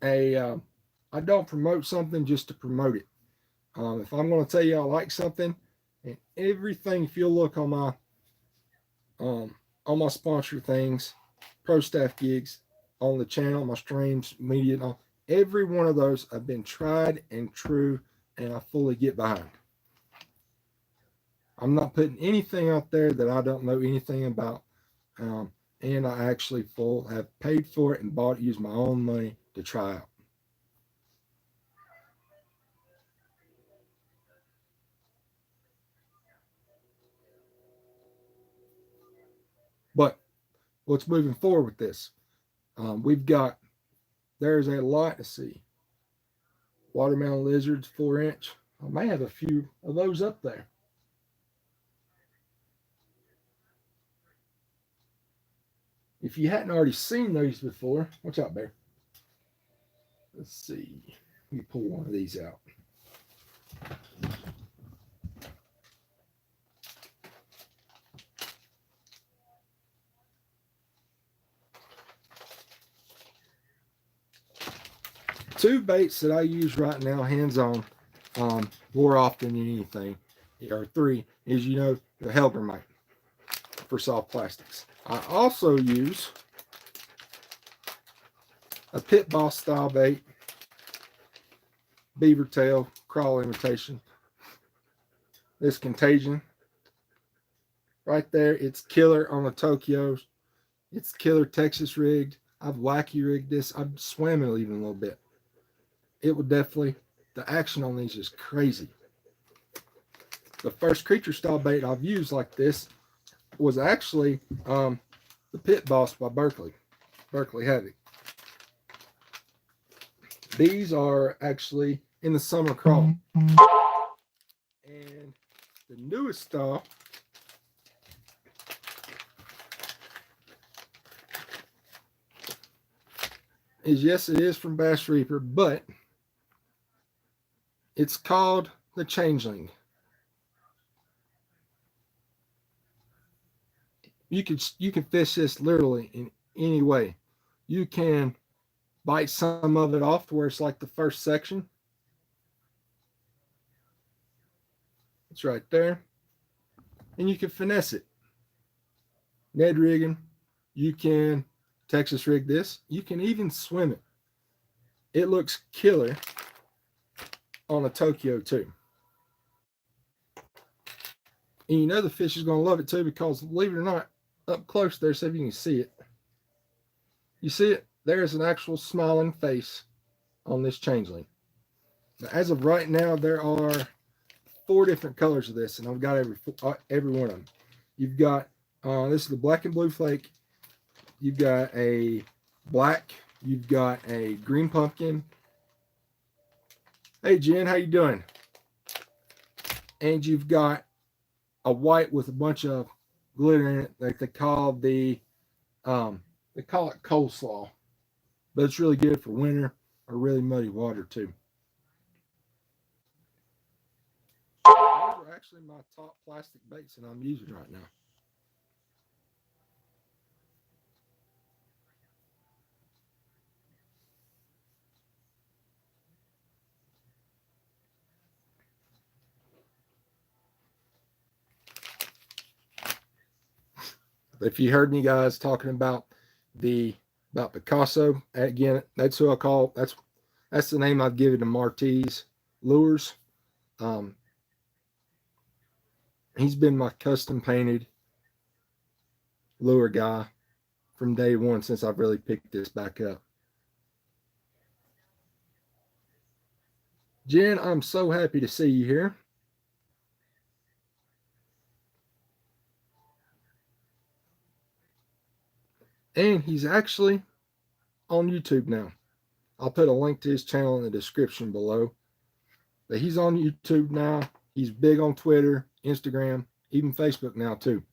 a, uh, I don't promote something just to promote it. If I'm going to tell you I like something, and everything, if you'll look on my sponsor things, pro staff gigs, on the channel, my streams, media, and all, every one of those have been tried and true, and I fully get behind. I'm not putting anything out there that I don't know anything about. And I actually have paid for it and bought it, used my own money to try out. But what's moving forward with this? There's a lot to see. Watermelon lizards, 4-inch. I may have a few of those up there. If you hadn't already seen those before, watch out, Bear. Let's see. Let me pull one of these out. Two baits that I use right now, hands on, more often than anything, or three, is the Helbermite for soft plastics. I also use a pit boss style bait, beaver tail crawl imitation. This Contagion right there. It's killer on the Tokyo. It's killer Texas rigged. I've wacky rigged this. I've swam it even a little bit. It would definitely, the action on these is crazy. The first creature style bait I've used like this was actually the Pit Boss by Berkeley Havoc. These are actually in the summer crawl. And the newest style is, yes, it is from Bass Reaper, but it's called the Changeling. You can fish this literally in any way. You can bite some of it off to where it's like the first section. It's right there. And you can finesse it. Ned rigging. You can Texas rig this. You can even swim it. It looks killer on a Tokyo too. And you know the fish is going to love it too, because believe it or not, up close there, so if you can see it. You see it? There's an actual smiling face on this changeling. Now, as of right now, there are 4 different colors of this, and I've got every one of them. You've got, this is the black and blue flake. You've got a black. You've got a green pumpkin. Hey, Jen, how you doing? And you've got a white with a bunch of glitter in it that they call they call it coleslaw, but it's really good for winter or really muddy water too. Those are actually my top plastic baits that I'm using right now. If you heard me guys talking about Picasso, again, that's who I call, that's the name I've given to Martease lures. He's been my custom painted lure guy from day one since I've really picked this back up. Jen, I'm so happy to see you here. And he's actually on YouTube now. I'll put a link to his channel in the description below. But he's on YouTube now. He's big on Twitter, Instagram, even Facebook now too.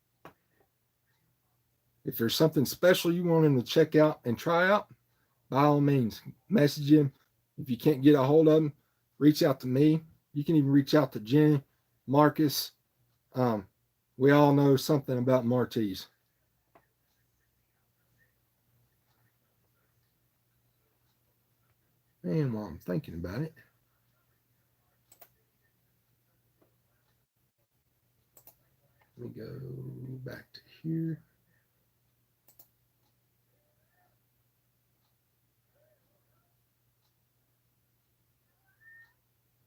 If there's something special you want him to check out and try out, by all means, message him. If you can't get a hold of him, reach out to me. You can even reach out to Jenny, Marcus. We all know something about Martease. And while I'm thinking about it, let me go back to here.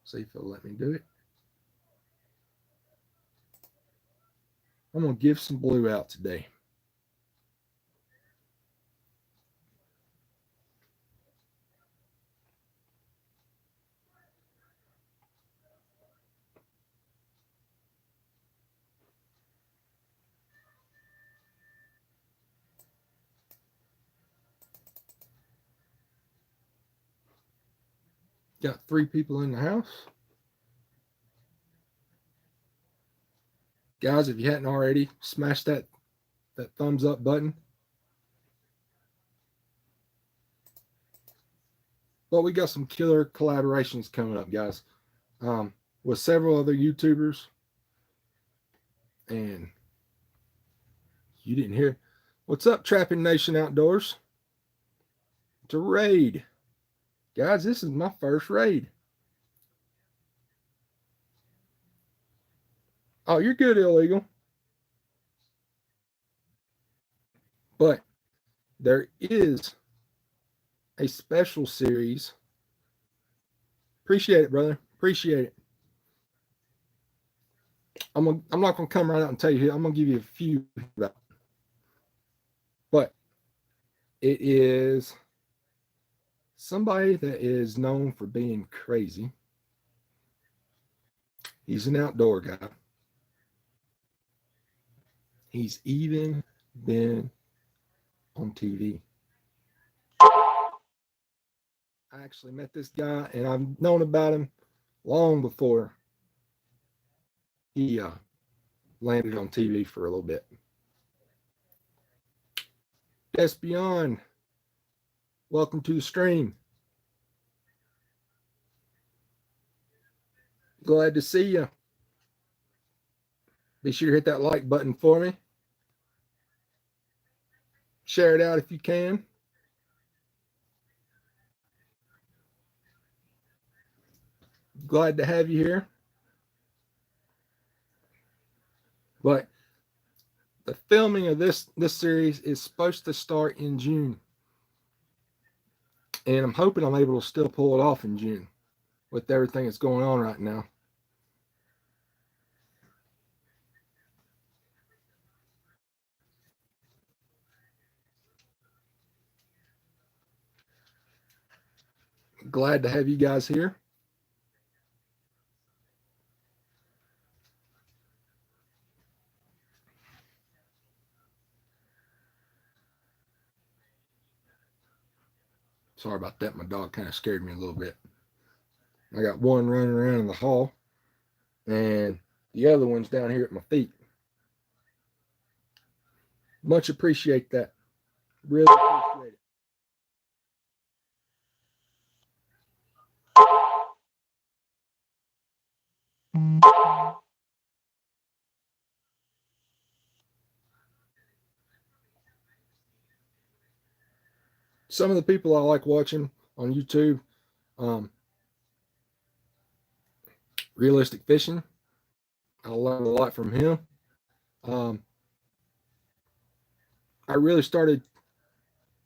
See if it'll let me do it. I'm going to give some blue out today. Got 3 people in the house. Guys, if you hadn't already, smash that thumbs up button. But we got some killer collaborations coming up, guys, with several other YouTubers. And you didn't hear. What's up, Trapping Nation Outdoors? It's a raid. Guys, this is my first raid. Oh, you're good, Illegal. But there is a special series. Appreciate it, brother. Appreciate it. I'm not gonna come right out and tell you here. I'm gonna give you a few about, but it is somebody that is known for being crazy. He's an outdoor guy. He's even been on TV. I actually met this guy, and I've known about him long before he landed on TV for a little bit. Despion, welcome to the stream. Glad to see you. Be sure to hit that like button for me. Share it out if you can. Glad to have you here. But the filming of this series is supposed to start in June. And I'm hoping I'm able to still pull it off in June with everything that's going on right now. Glad to have you guys here. Sorry about that. My dog kind of scared me a little bit. I got one running around in the hall, and the other one's down here at my feet. Much appreciate that. Really appreciate it. Some of the people I like watching on YouTube, Realistic Fishing. I learned a lot from him. I really started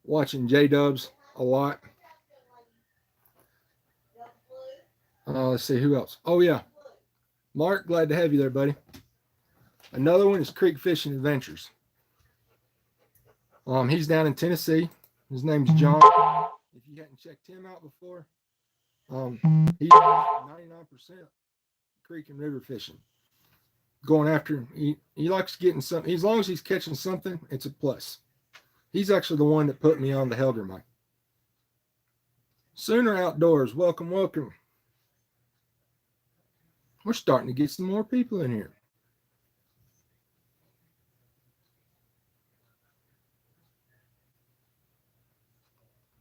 watching J.Dubs a lot. Let's see who else. Oh yeah, Mark, glad to have you there, buddy. Another one is Creek Fishing Adventures. He's down in Tennessee. His name's John. If you hadn't checked him out before, he's 99% creek and river fishing. Going after, he likes getting something. As long as he's catching something, it's a plus. He's actually the one that put me on the Helder mic. Sooner Outdoors, welcome, welcome. We're starting to get some more people in here.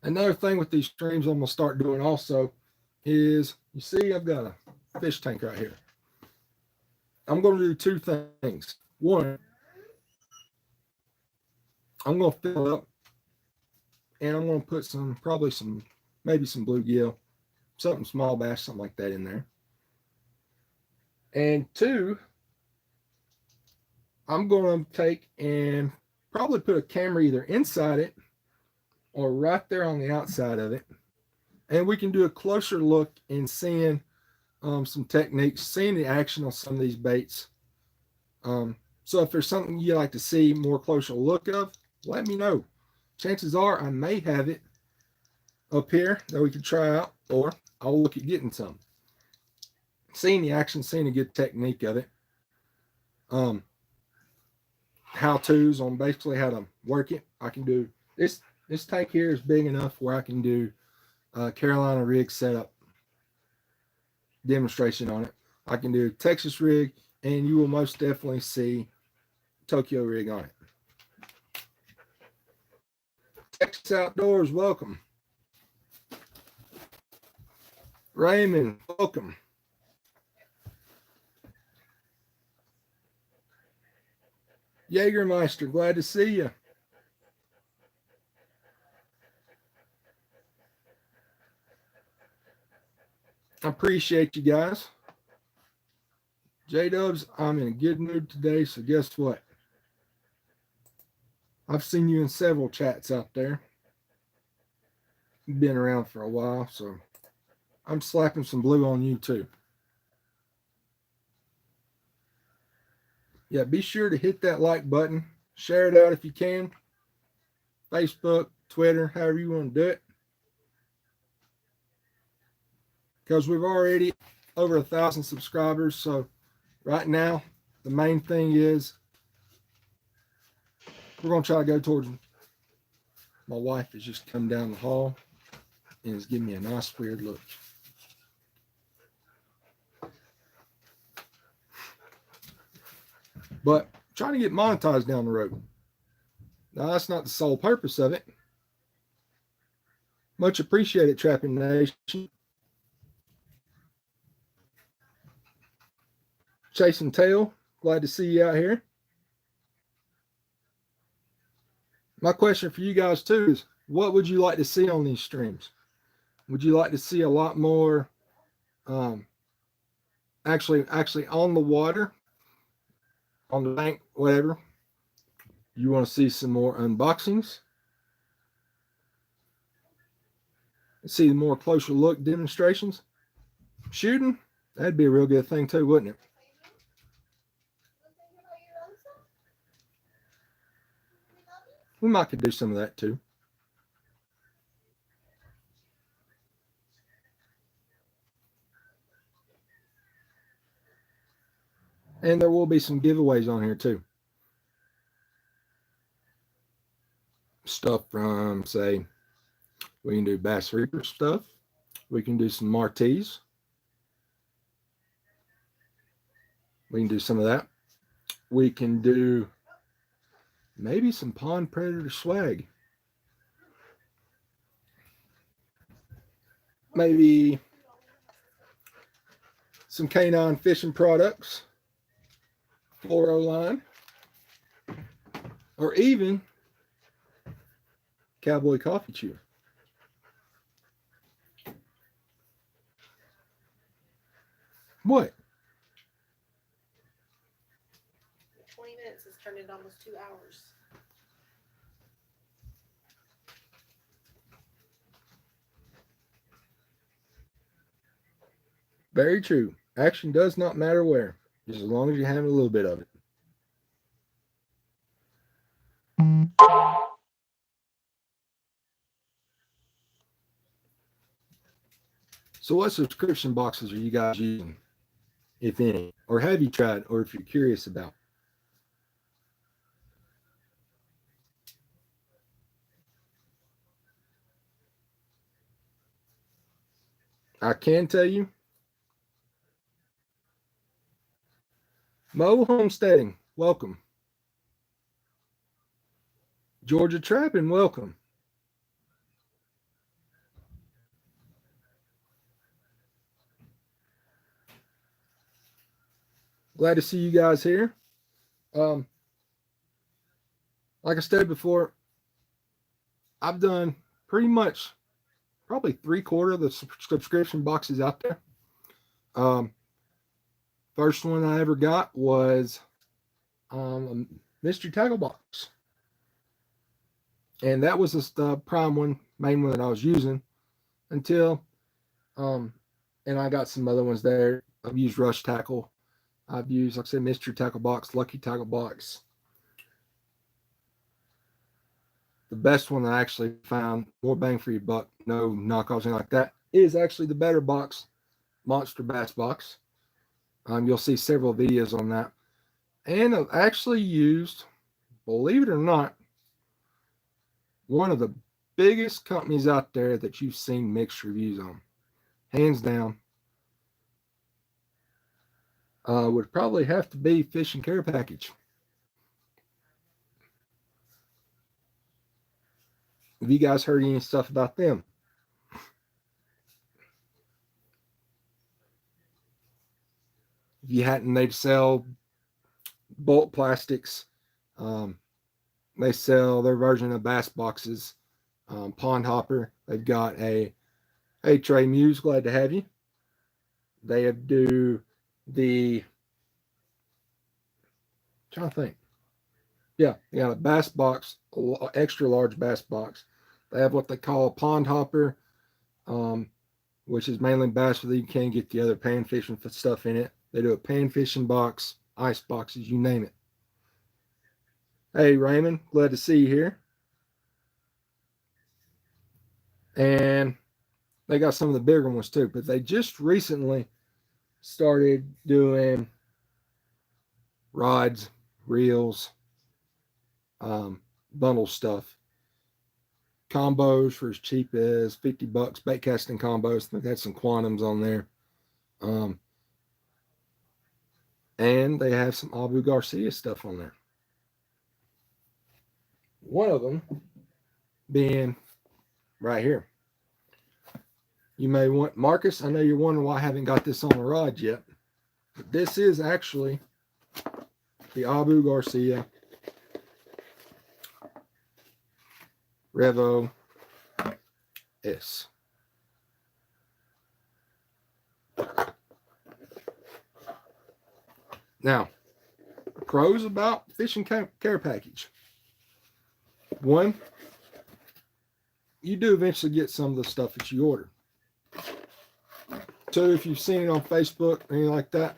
Another thing with these streams I'm going to start doing also is, you see, I've got a fish tank right here. I'm going to do two things. One, I'm going to fill it up, and I'm going to put maybe some bluegill, something small bass, something like that in there. And two, I'm going to take and probably put a camera either inside it or right there on the outside of it. And we can do a closer look in seeing some techniques, seeing the action on some of these baits. So if there's something you'd like to see more closer look of, let me know. Chances are I may have it up here that we can try out, or I'll look at getting some. Seeing the action, seeing a good technique of it. How-tos on basically how to work it. I can do this. This tank here is big enough where I can do Carolina rig setup demonstration on it. I can do Texas rig, and you will most definitely see Tokyo rig on it. Texas Outdoors, welcome. Raymond, welcome. Jägermeister, glad to see you. I appreciate you guys. J-Dubs, I'm in a good mood today, so guess what? I've seen you in several chats out there. You've been around for a while, so I'm slapping some blue on you too. Yeah, be sure to hit that like button. Share it out if you can. Facebook, Twitter, however you want to do it. Because we've already over 1,000 subscribers. So right now, the main thing is we're going to try to go towards. My wife has just come down the hall and is giving me a nice weird look. But trying to get monetized down the road. Now, that's not the sole purpose of it. Much appreciated, Trapping Nation. Chasing Tail, glad to see you out here. My question for you guys too is, what would you like to see on these streams? Would you like to see a lot more actually on the water, on the bank, whatever? You want to see some more unboxings? See more closer look demonstrations? Shooting? That'd be a real good thing too, wouldn't it? We might could do some of that too. And there will be some giveaways on here too. Stuff from, say, we can do Bass Reaper stuff. We can do some Martease. We can do some of that. We can do maybe some Pond Predator swag. Maybe some canine fishing products, fluoro line, or even Cowboy Coffee Chew. What? 20 minutes has turned into almost 2 hours. Very true. Action does not matter where, just as long as you have a little bit of it. So what subscription boxes are you guys using, if any? Or have you tried, or if you're curious about? I can tell you, Mobile Homesteading, welcome. Georgia Trapping, welcome. Glad to see you guys here. Like I said before, I've done pretty much probably 3/4 of the subscription boxes out there. First one I ever got was a mystery tackle box. And that was the prime one, main one that I was using until, and I got some other ones there. I've used Rush Tackle. I've used, like I said, Mystery Tackle Box, Lucky Tackle Box. The best one I actually found, more bang for your buck, no knockoffs, anything like that, is actually the better box, Monster Bass Box. You'll see several videos on that. And I've actually used, believe it or not, one of the biggest companies out there that you've seen mixed reviews on. Hands down. Would probably have to be Fish and Care Package. Have you guys heard any stuff about them? If you hadn't, they'd sell bulk plastics. They sell their version of bass boxes. Pond Hopper. They've got hey Trey Muse, glad to have you. They do the, I'm trying to think. Yeah, a bass box, extra large bass box. They have what they call a Pond Hopper, which is mainly bass, so that you can get the other pan fishing stuff in it. They do a pan fishing box, ice boxes, you name it. Hey, Raymond, glad to see you here. And they got some of the bigger ones too, but they just recently started doing rods, reels, bundle stuff, combos for as cheap as $50. Bait casting combos. I think they had some quantums on there. Um, and they have some Abu Garcia stuff on there. One of them being right here. You may want, Marcus, I know you're wondering why I haven't got this on the rod yet. But this is actually the Abu Garcia Revo S. Now, pros about fishing care package. One, you do eventually get some of the stuff that you order. Two, if you've seen it on Facebook or anything like that,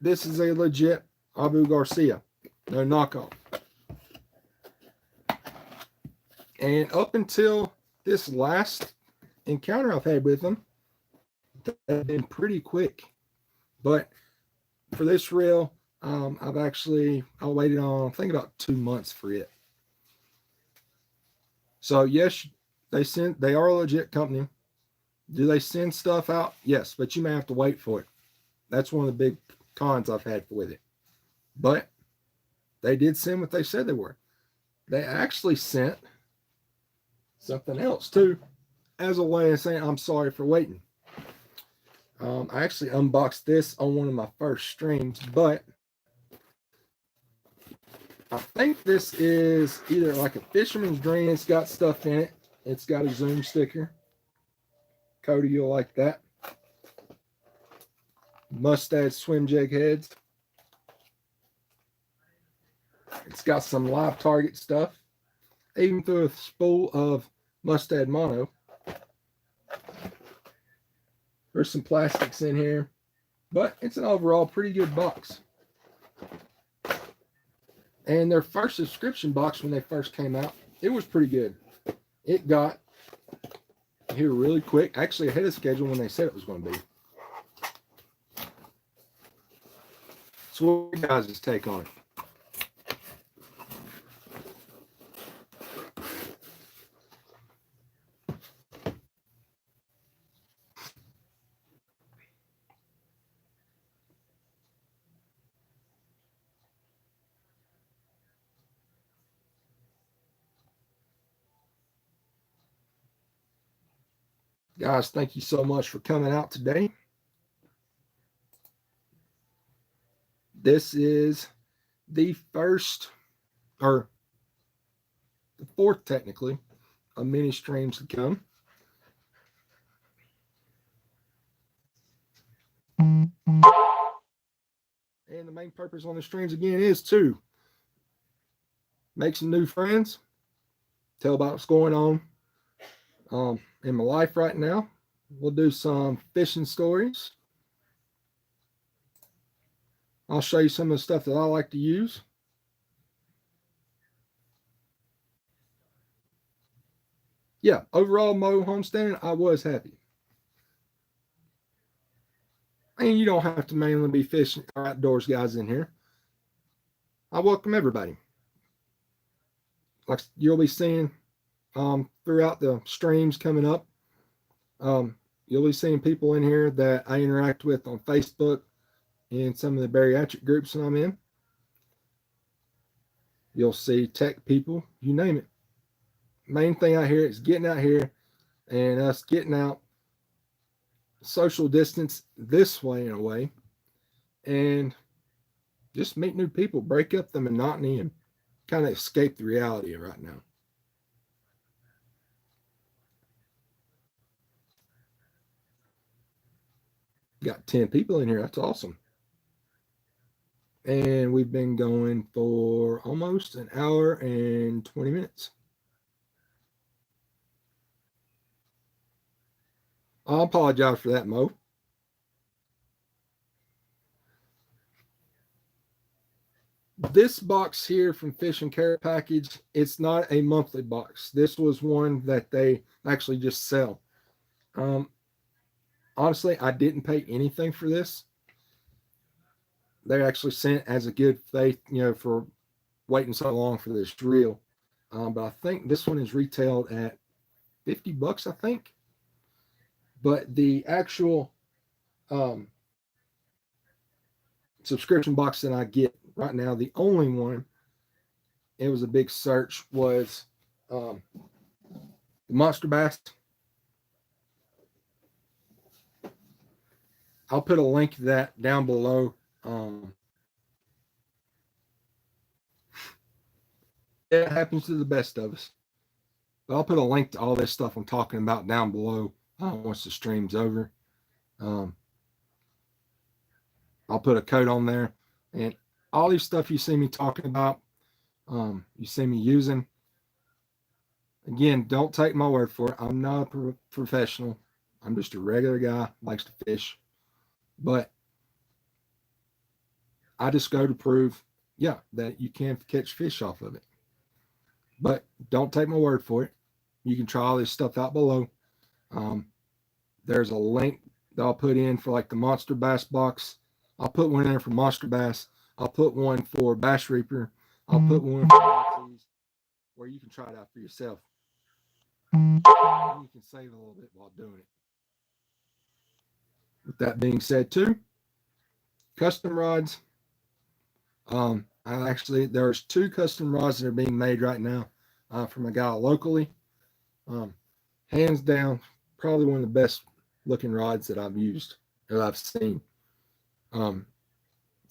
this is a legit Abu Garcia, no knockoff. And up until this last encounter I've had with them, they've been pretty quick. But for this reel, I waited on, I think, about 2 months for it. So yes, they are a legit company. Do they send stuff out? Yes, but you may have to wait for it. That's one of the big cons I've had with it. But they did send what they said they were. They actually sent something else too, as a way of saying I'm sorry for waiting. I actually unboxed this on one of my first streams, but I think this is either like a fisherman's dream. It's got stuff in it. It's got a zoom sticker. Cody, you'll like that. Mustad swim jig heads. It's got some live target stuff. Even through a spool of Mustad mono. There's some plastics in here, but it's an overall pretty good box. And their first subscription box, when they first came out, it was pretty good. It got here really quick, actually ahead of schedule when they said it was going to be. So what are your guys' take on it? Guys, thank you so much for coming out today. This is the first, or the fourth technically, of many streams to come. And the main purpose on the streams again is to make some new friends, tell about what's going on in my life right now. We'll do some fishing stories. I'll show you some of the stuff that I like to use. Yeah, overall, Mo homesteading, I was happy. And you don't have to mainly be fishing or outdoors guys in here. I welcome everybody. Like you'll be seeing throughout the streams coming up, you'll be seeing people in here that I interact with on Facebook and some of the bariatric groups that I'm in. You'll see tech people, you name it. Main thing out here is getting out here and us getting out, social distance this way in a way, and just meet new people, break up the monotony, and kind of escape the reality right now. Got 10 people in here. That's awesome. And we've been going for almost an hour and 20 minutes. I apologize for that, Mo. This box here from Fish and Carrot Package, it's not a monthly box. This was one that they actually just sell. Honestly, I didn't pay anything for this. They actually sent as a good faith, for waiting so long for this reel. But I think this one is retailed at $50, I think. But the actual um, subscription box that I get right now, the only one, it was a big search, was the Monster Bass. I'll put a link to that down below. It happens to the best of us. But I'll put a link to all this stuff I'm talking about down below once the stream's over. Um, I'll put a code on there. And all these stuff you see me talking about, you see me using. Again, don't take my word for it. I'm not a professional. I'm just a regular guy, likes to fish. But I just go to prove, that you can catch fish off of it. But don't take my word for it. You can try all this stuff out below. There's a link that I'll put in for like the Monster Bass box. I'll put one in there for Monster Bass. I'll put one for Bass Reaper. I'll put one for Martease, where you can try it out for yourself. And you can save a little bit while doing it. With that being said, too, custom rods. There's 2 custom rods that are being made right now from a guy locally. Hands down, probably one of the best looking rods that I've used that I've seen from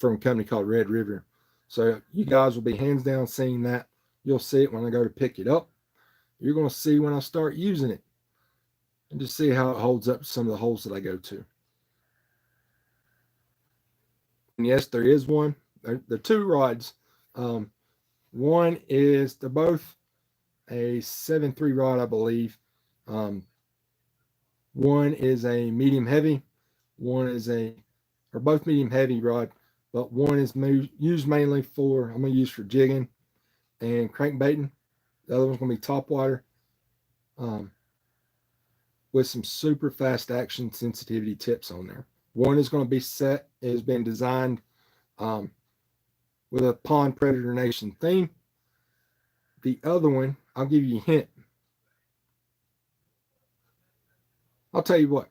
a company called Red River. So you guys will be hands down seeing that. You'll see it when I go to pick it up. You're going to see when I start using it, and just see how it holds up to some of the holes that I go to. And yes, there is one. There are 2 rods. One is, they're both a 7.3 rod, I believe. One is a medium heavy. One is or both medium heavy rod, but one is used mainly for, I'm going to use for jigging and crankbaiting. The other one's going to be topwater, with some super fast action sensitivity tips on there. One is going to be set, it has been designed with a Pond Predator Nation theme. The other one, I'll give you a hint. I'll tell you what,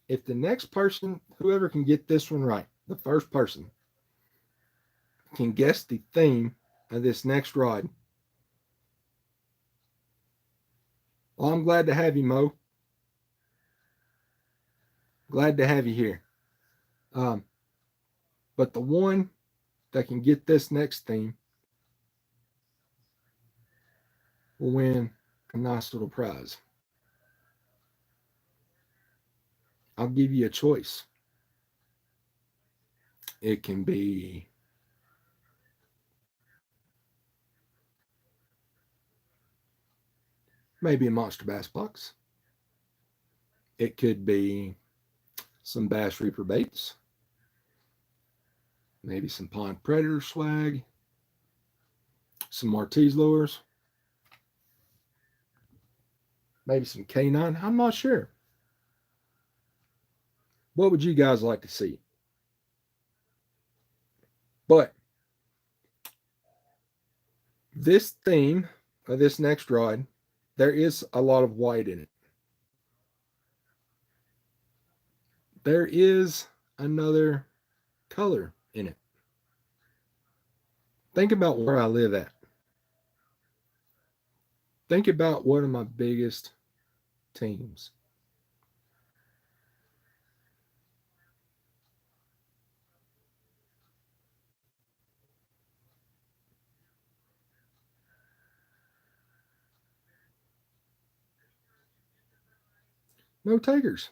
if the next person, whoever can get this one right, the first person, can guess the theme of this next rod, well, I'm glad to have you, Mo. Glad to have you here. But the one that can get this next theme will win a nice little prize. I'll give you a choice. It can be maybe a Monster Bass box. It could be some Bass Reaper baits. Maybe some Pond Predator swag. Some Martease lures. Maybe some K9. I'm not sure. What would you guys like to see? But this theme of this next rod, there is a lot of white in it. There is another color in it. Think about where I live at. Think about one of my biggest teams. No takers.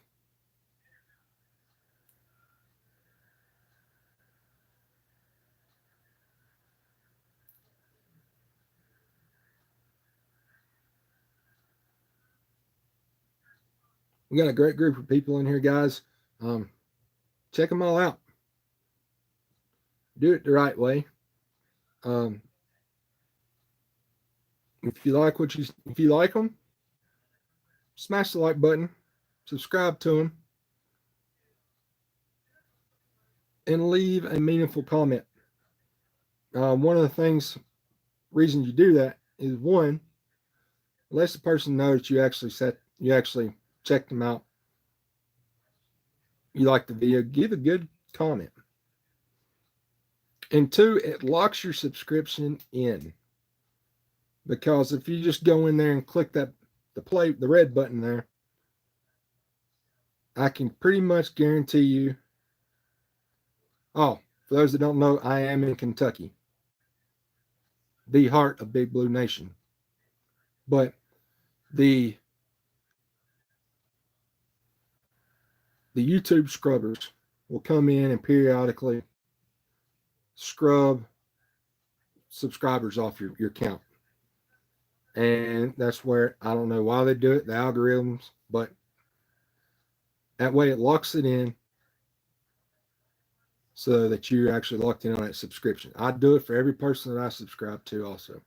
We got a great group of people in here, guys. Check them all out. Do it the right way. Um, if you like them, smash the like button, subscribe to them, and leave a meaningful comment. One of the reasons you do that is one, lets the person know that you actually checked them out. You like the video, give a good comment. And two, it locks your subscription in. Because if you just go in there and click the red button there, I can pretty much guarantee you. Oh, for those that don't know, I am in Kentucky, the heart of Big Blue Nation. But the YouTube scrubbers will come in and periodically scrub subscribers off your account. And that's where, I don't know why they do it, the algorithms, but that way it locks it in so that you're actually locked in on that subscription. I do it for every person that I subscribe to also.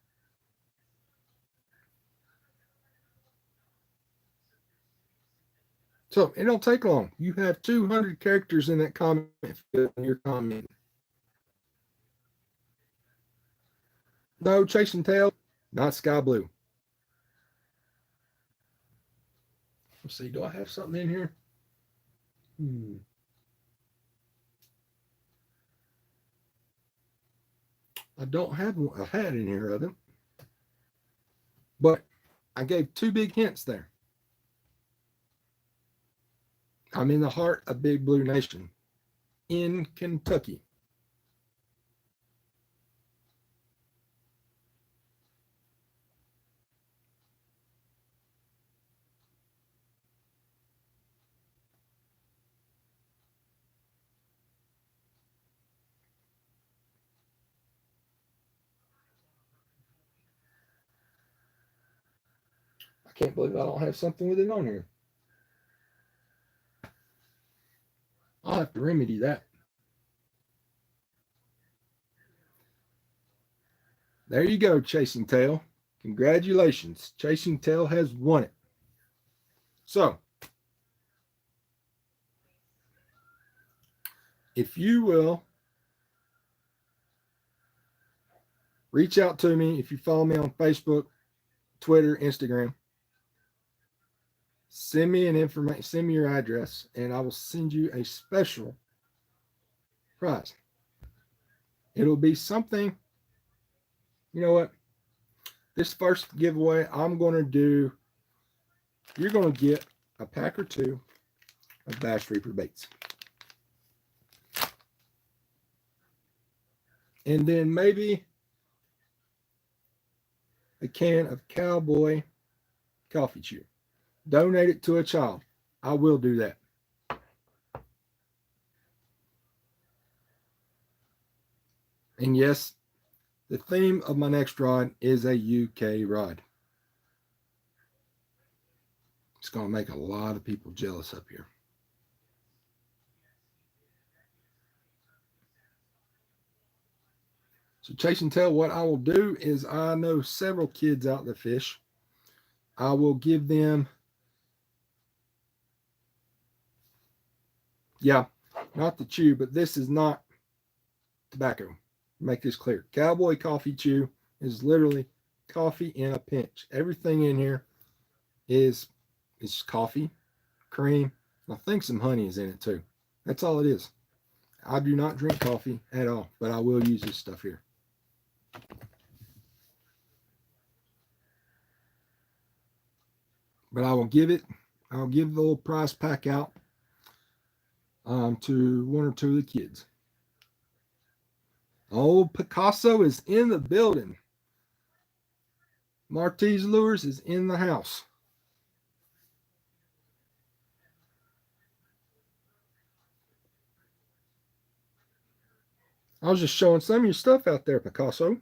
So it don't take long. You have 200 characters in that comment field in your comment. No chasing tail, not sky blue. Let's see, do I have something in here? I don't have a hat in here of it. But I gave 2 big hints there. I'm in the heart of Big Blue Nation in Kentucky. I can't believe I don't have something with it on here. I'll have to remedy that. There you go, Chasing Tail. Congratulations. Chasing Tail has won it. So, if you will reach out to me, if you follow me on Facebook, Twitter, Instagram, send me your address, and I will send you a special prize. It'll be something, you know what? This first giveaway I'm going to do, you're going to get a pack or 2 of Bass Reaper baits. And then maybe a can of Cowboy coffee chew. Donate it to a child. I will do that. And yes, the theme of my next rod is a UK rod. It's going to make a lot of people jealous up here. So Chase and Tell, what I will do is, I know several kids out that fish. I will give them, not the chew, but this is not tobacco. Make this clear. Cowboy coffee chew is literally coffee in a pinch. Everything in here is coffee, cream. I think some honey is in it too. That's all it is. I do not drink coffee at all, but I will use this stuff here. But I'll give the little prize pack out to 1 or 2 of the kids. Oh, Picasso is in the building. Martease Lures is in the house. I was just showing some of your stuff out there, Picasso.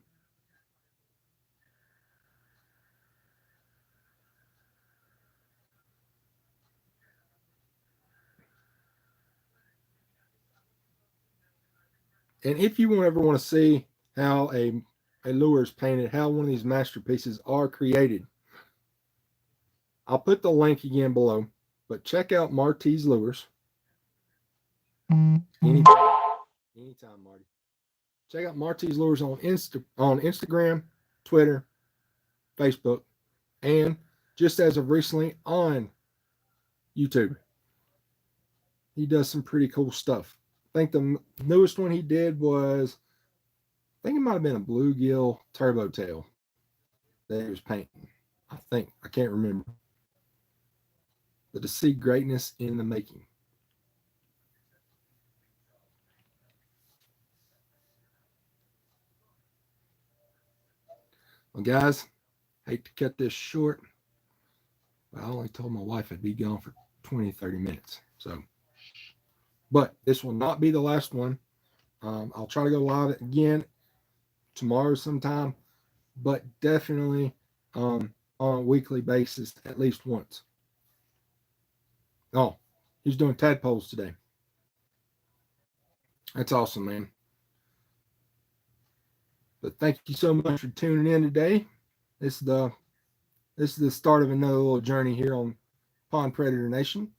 And if you ever want to see how a a lure is painted, how one of these masterpieces are created. I'll put the link again below, but check out Martease Lures. Anytime, Marty. Check out Martease Lures on Instagram, Twitter, Facebook, and just as of recently on YouTube. He does some pretty cool stuff. I think the newest one he did was, I think it might have been a bluegill turbo tail that he was painting. I can't remember. But to see greatness in the making. Well, guys, hate to cut this short. But I only told my wife I'd be gone for 20, 30 minutes. So, but this will not be the last one. I'll try to go live again tomorrow sometime, but definitely on a weekly basis at least once. Oh, he's doing tadpoles today. That's awesome, man. But thank you so much for tuning in today. This is the start of another little journey here on Pond Predator Nation.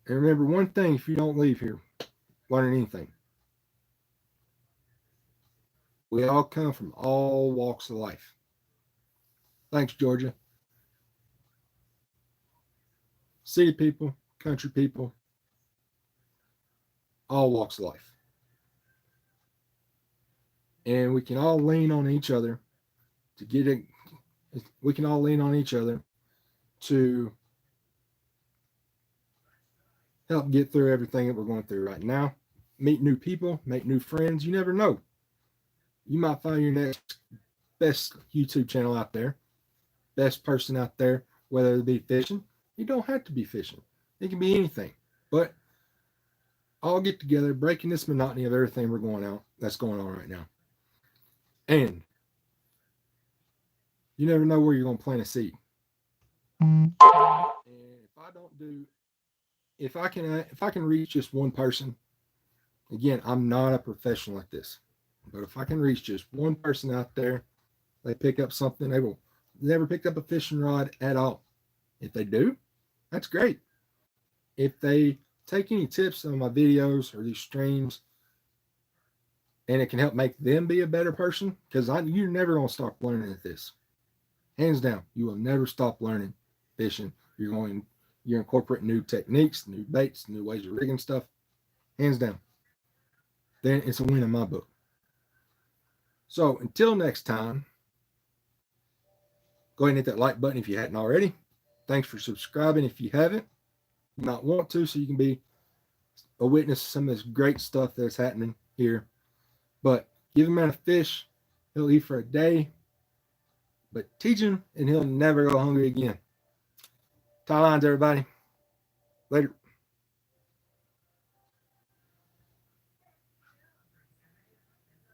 And remember one thing, if you don't leave here learning anything, we all come from all walks of life. Thanks, Georgia. City people, country people, all walks of life. And we can all lean on each other to get it. We can all lean on each other to help get through everything that we're going through right now. Meet new people, make new friends. You never know. You might find your next best YouTube channel out there, best person out there, whether it be fishing. You don't have to be fishing. It can be anything. But all get together, breaking this monotony of everything that's going on right now. And you never know where you're going to plant a seed. And if I can reach just one person, again, I'm not a professional at this, but if I can reach just one person out there, they pick up something, they will never picked up a fishing rod at all. If they do, that's great. If they take any tips on my videos or these streams, and it can help make them be a better person, because you're never going to stop learning at this. Hands down, you will never stop learning fishing. You're incorporating new techniques, new baits, new ways of rigging stuff. Hands down. Then it's a win in my book. So until next time, go ahead and hit that like button if you hadn't already. Thanks for subscribing if you haven't. You might want to, so you can be a witness to some of this great stuff that's happening here. But give a man a fish, he'll eat for a day. But teach him, and he'll never go hungry again. Tie lines, everybody. Later.